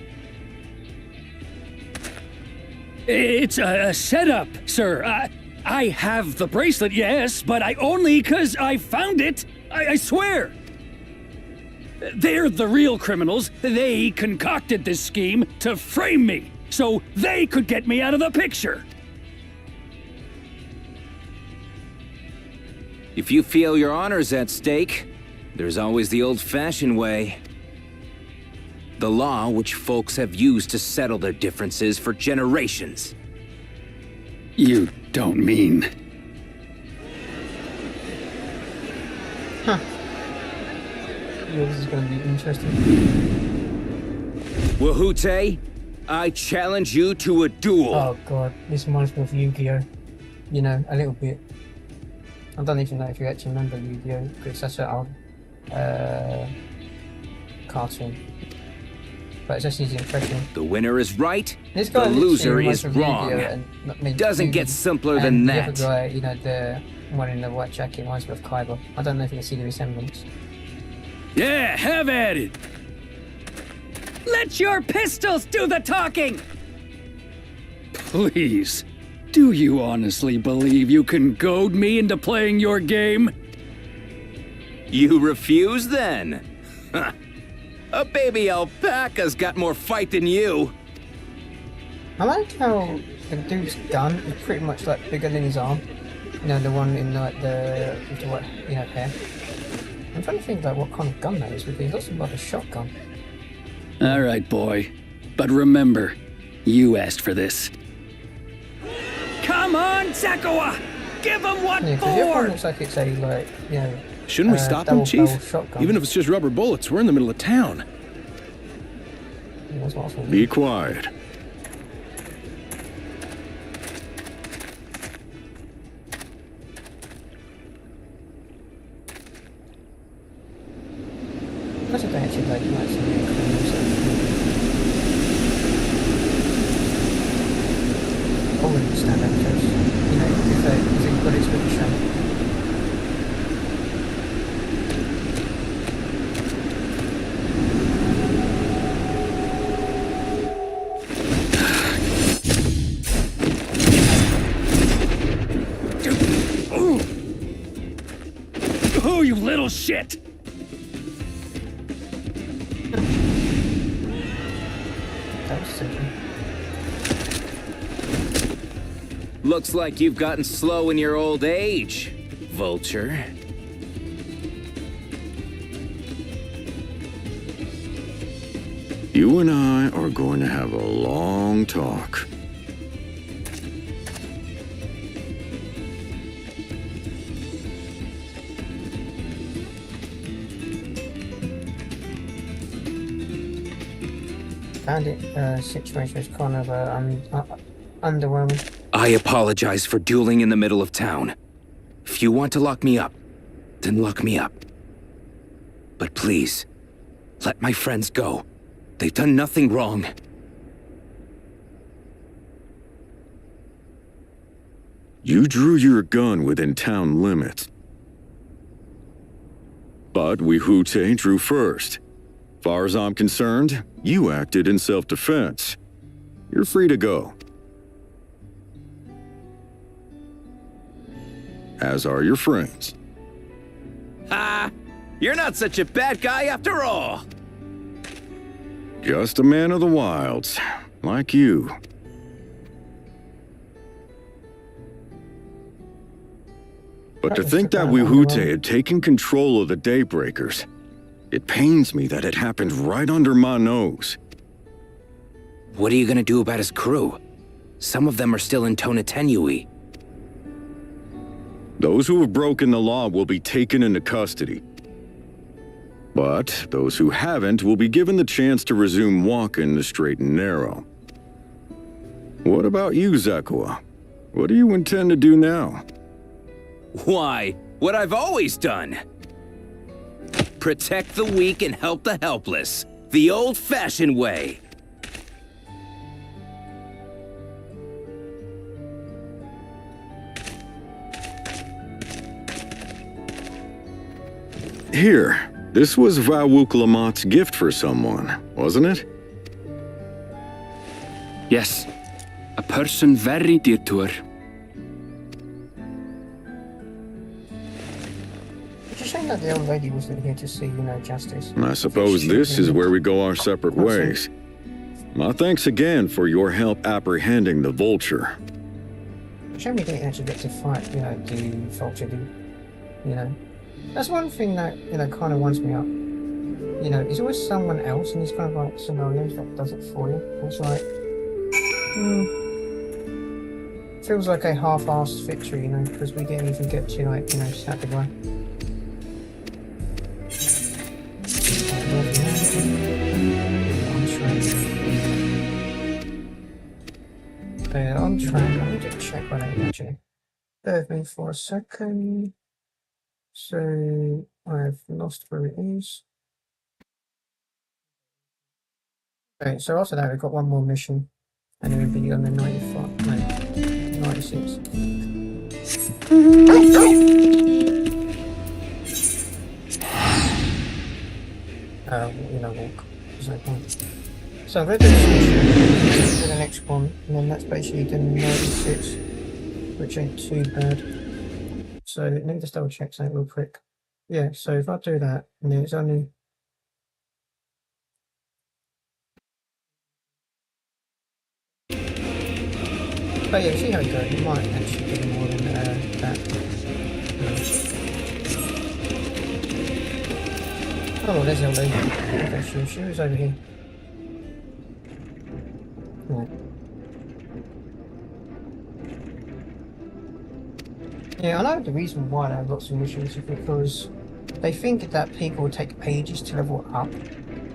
It's a setup, sir. I have the bracelet, yes, but I only 'cause I found it. I swear. They're the real criminals. They concocted this scheme to frame me. so they could get me out of the picture. If you feel your honor's at stake, there's always the old-fashioned way. The law which folks have used to settle their differences for generations. You don't mean... Huh. Yeah, this is going to be interesting. Wahute, I challenge you to a duel. Oh god, this reminds me of Yu-Gi-Oh! You know, a little bit. I don't even know if you actually remember Yu-Gi-Oh! Because it's such an old cartoon. But it's just his impression. The winner is right, This guy the loser literally is reminds me of wrong. Yu-Gi-Oh! And, I mean, Doesn't get simpler than and that. The other guy, you know, the one in the white jacket reminds me of Kaiba. I don't know if you can see the resemblance. Yeah, have at it! Let your pistols do the talking! Please, do you honestly believe you can goad me into playing your game? You refuse then? Huh. A baby alpaca's got more fight than you. I like how the dude's gun is pretty much like bigger than his arm. You know, the one in like the with the white, you know, hair. I'm trying to think like what kind of gun that is because it looks like a shotgun. All right, boy. But remember, you asked for this. Come on, Zakawa! Give him what Yeah, because the other one for! looks like it's a like, you know, Shouldn't we stop them, double-barrel Chief? shotgun. Even if it's just rubber bullets, we're in the middle of town. Yeah, that's what I was thinking. Be quiet. That's a actually like nice and clean. I wouldn't stand up just, you know, if he got his good show. Oh, you little shit! That was simple. Looks like you've gotten slow in your old age, Vulture. You and I are going to have a long talk. Found it, situation was kind of underwhelming. I apologize for dueling in the middle of town. If you want to lock me up, then lock me up. But please, let my friends go. They've done nothing wrong. You drew your gun within town limits. But Wahute drew first. Far as I'm concerned, you acted in self-defense. You're free to go. As are your friends. Ha! You're not such a bad guy after all! Just a man of the wilds, like you. But to think that Wahute had taken control of the Daybreakers, it pains me that it happened right under my nose. What are you gonna do about his crew? Some of them are still in Tonatenui. Those who have broken the law will be taken into custody. But those who haven't will be given the chance to resume walking the straight and narrow. What about you, Zakawa? What do you intend to do now? Why, what I've always done. Protect the weak and help the helpless. The old-fashioned way. Here, this was Vawuklamat's gift for someone, wasn't it? Yes, a person very dear to her. It's a shame that the old lady wasn't here to see, you know, justice. I suppose this is where we go our separate ways. My thanks again for your help apprehending the vulture. Shame we didn't actually get to fight, the vulture, That's one thing that, kind of winds me up. There's always someone else in these kind of like scenarios that does it for you. It's like, feels like a half-assed victory, because we didn't even get to, like, stab the guy. On track. I need to check what I actually. Bear with me for a second. So I've lost where it is. Okay, so after that we've got one more mission, and then we'll be on the 95, no, 96. Walk. There's no point. So I've read this mission, to the next one, and then that's basically the 96, which ain't too bad. So let me just double check something real quick. Yeah, so if I do that, and then it's only... But yeah, see how it goes. You might actually get more than that. Oh, there's LD. Okay, she was over here. Yeah, I know the reason why they have lots of missions is because they think that people will take pages to level up,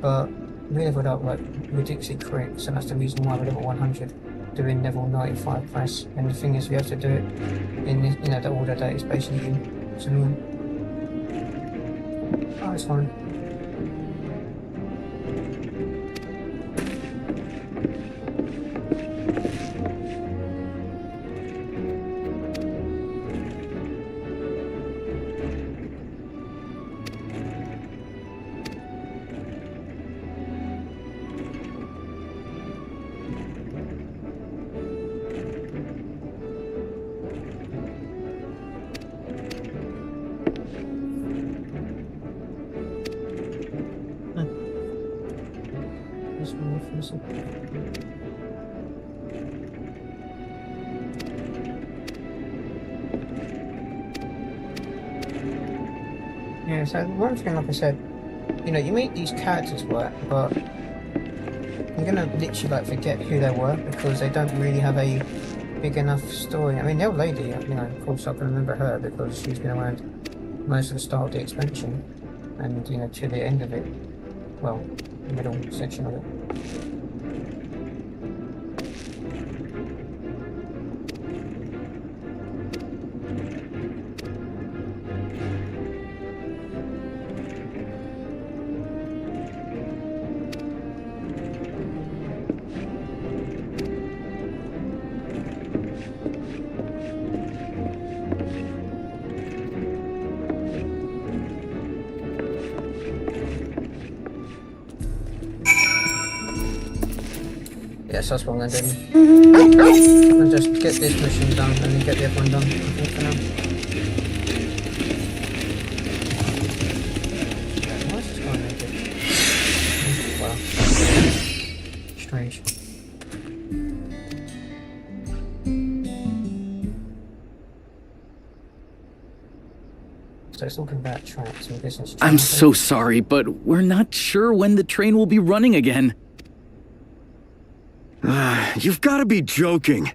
but we leveled up like ridiculously quick, so that's the reason why we're level 100 doing level 95 press. And the thing is, we have to do it in this, the order that is basically in. So, oh, it's fine. Yeah, so one thing, like I said, you make these characters work, but you're gonna literally like forget who they were because they don't really have a big enough story. I mean, the old lady, of course I can remember her because she's been around most of the start of the expansion, and to the end of it, well, the middle section of it. Yes, that's what I'm going to do. I'll just get this mission done and then get the other one done, I think, for now. Why is this guy naked? Wow. Strange. So it's talking about tracks and business. I'm so sorry, but we're not sure when the train will be running again. You've got to be joking.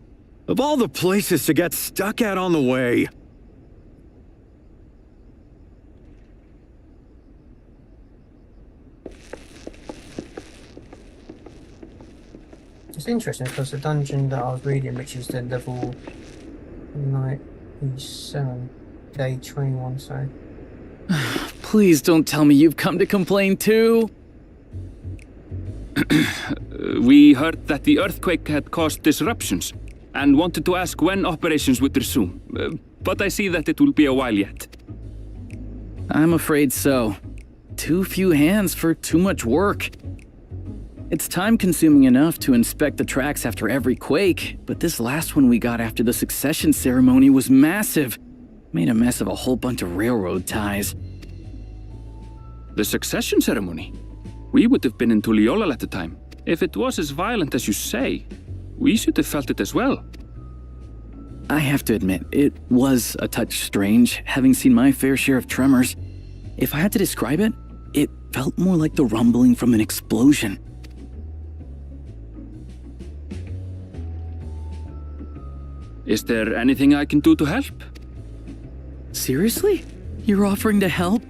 Of all the places to get stuck at on the way. It's interesting because the dungeon that I was reading, which is the level 97, day train one, so... Please don't tell me you've come to complain too. We heard that the earthquake had caused disruptions and wanted to ask when operations would resume. But I see that it will be a while yet. I'm afraid so. Too few hands for too much work. It's time-consuming enough to inspect the tracks after every quake, but this last one we got after the succession ceremony was massive. Made a mess of a whole bunch of railroad ties. The succession ceremony? We would have been in Tuliolal at the time. If it was as violent as you say, we should have felt it as well. I have to admit, it was a touch strange, having seen my fair share of tremors. If I had to describe it, it felt more like the rumbling from an explosion. Is there anything I can do to help? Seriously? You're offering to help?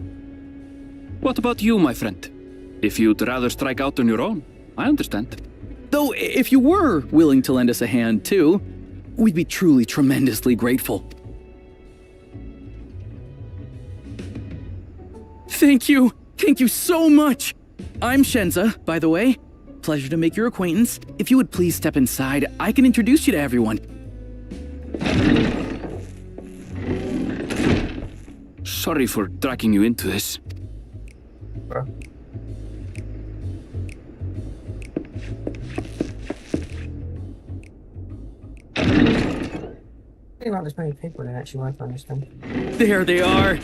What about you, my friend? If you'd rather strike out on your own, I understand. Though, if you were willing to lend us a hand too, we'd be truly tremendously grateful. Thank you! Thank you so much! I'm Shenza, by the way. Pleasure to make your acquaintance. If you would please step inside, I can introduce you to everyone. Sorry for dragging you into this. Bro. I think like there's many people that actually work on this thing. There they are!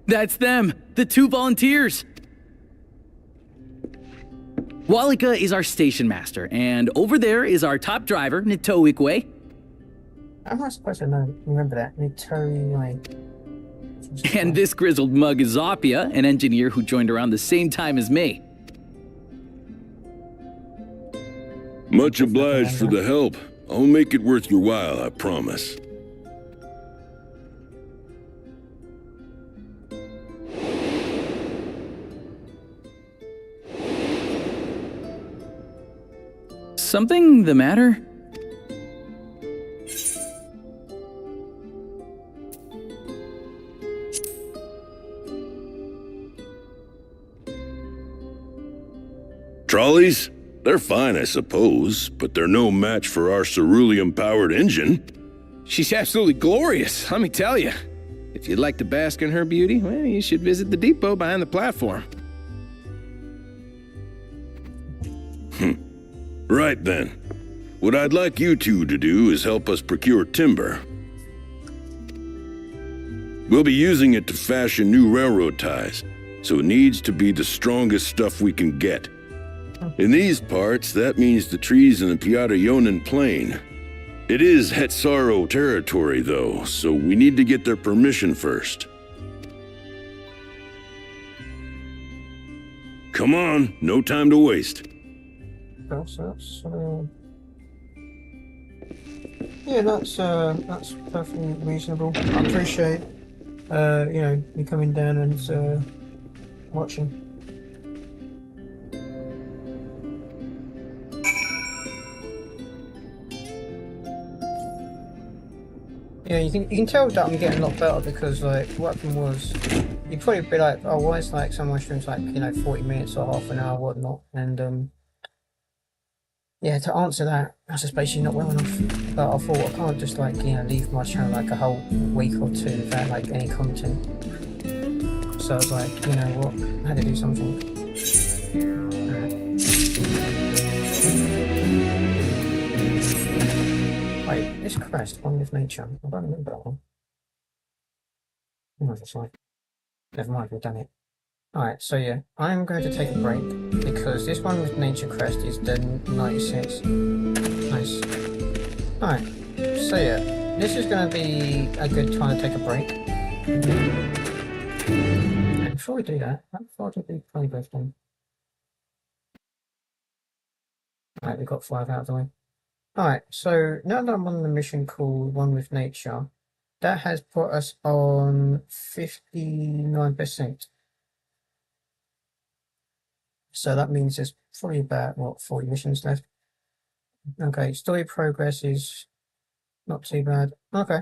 That's them! The 2 volunteers! Walika is our station master, and over there is our top driver, Nito Ikwe. How am I supposed to know? Remember that? Notori, like... And this grizzled mug is Zapia, an engineer who joined around the same time as me. Much obliged for the help. I'll make it worth your while, I promise. Something the matter? Trolleys? They're fine, I suppose, but they're no match for our ceruleum-powered engine. She's absolutely glorious, let me tell you. If you'd like to bask in her beauty, well, you should visit the depot behind the platform. Right then. What I'd like you two to do is help us procure timber. We'll be using it to fashion new railroad ties, so it needs to be the strongest stuff we can get. In these parts, that means the trees in the Piata-Yonan Plain. It is Hetsaro territory, though, so we need to get their permission first. Come on, no time to waste. Yeah, that's perfectly reasonable. I appreciate, you know, you coming down and watching. Yeah, you can tell that I'm getting a lot better because like what happened was you'd probably be like, oh, why is like some of my streams like, you know, 40 minutes or half an hour, whatnot, and yeah, to answer that, I was just basically not well enough. But I thought I can't just like, you know, leave my channel like a whole week or two without like any content. So I was like, you know what, I had to do something. Wait, this crest, One with Nature. I don't remember that one. It's like, never mind, we've done it. Alright, so yeah, I'm going to take a break because this One with Nature crest is the 96. Nice. Alright, so yeah, this is going to be a good time to take a break. And before we do that, I thought it'd be funny birthday. Alright, we've got 5 out of the way. Alright, so now that I'm on the mission called One with Nature, that has put us on 59%. So that means there's probably about, what, 40 missions left. Okay, story progress is not too bad. Okay.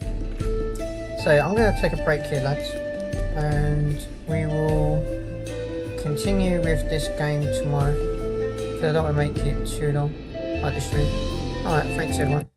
So I'm going to take a break here, lads. And we will continue with this game tomorrow. Because I don't want to make it too long, like the stream. Alright, thanks everyone.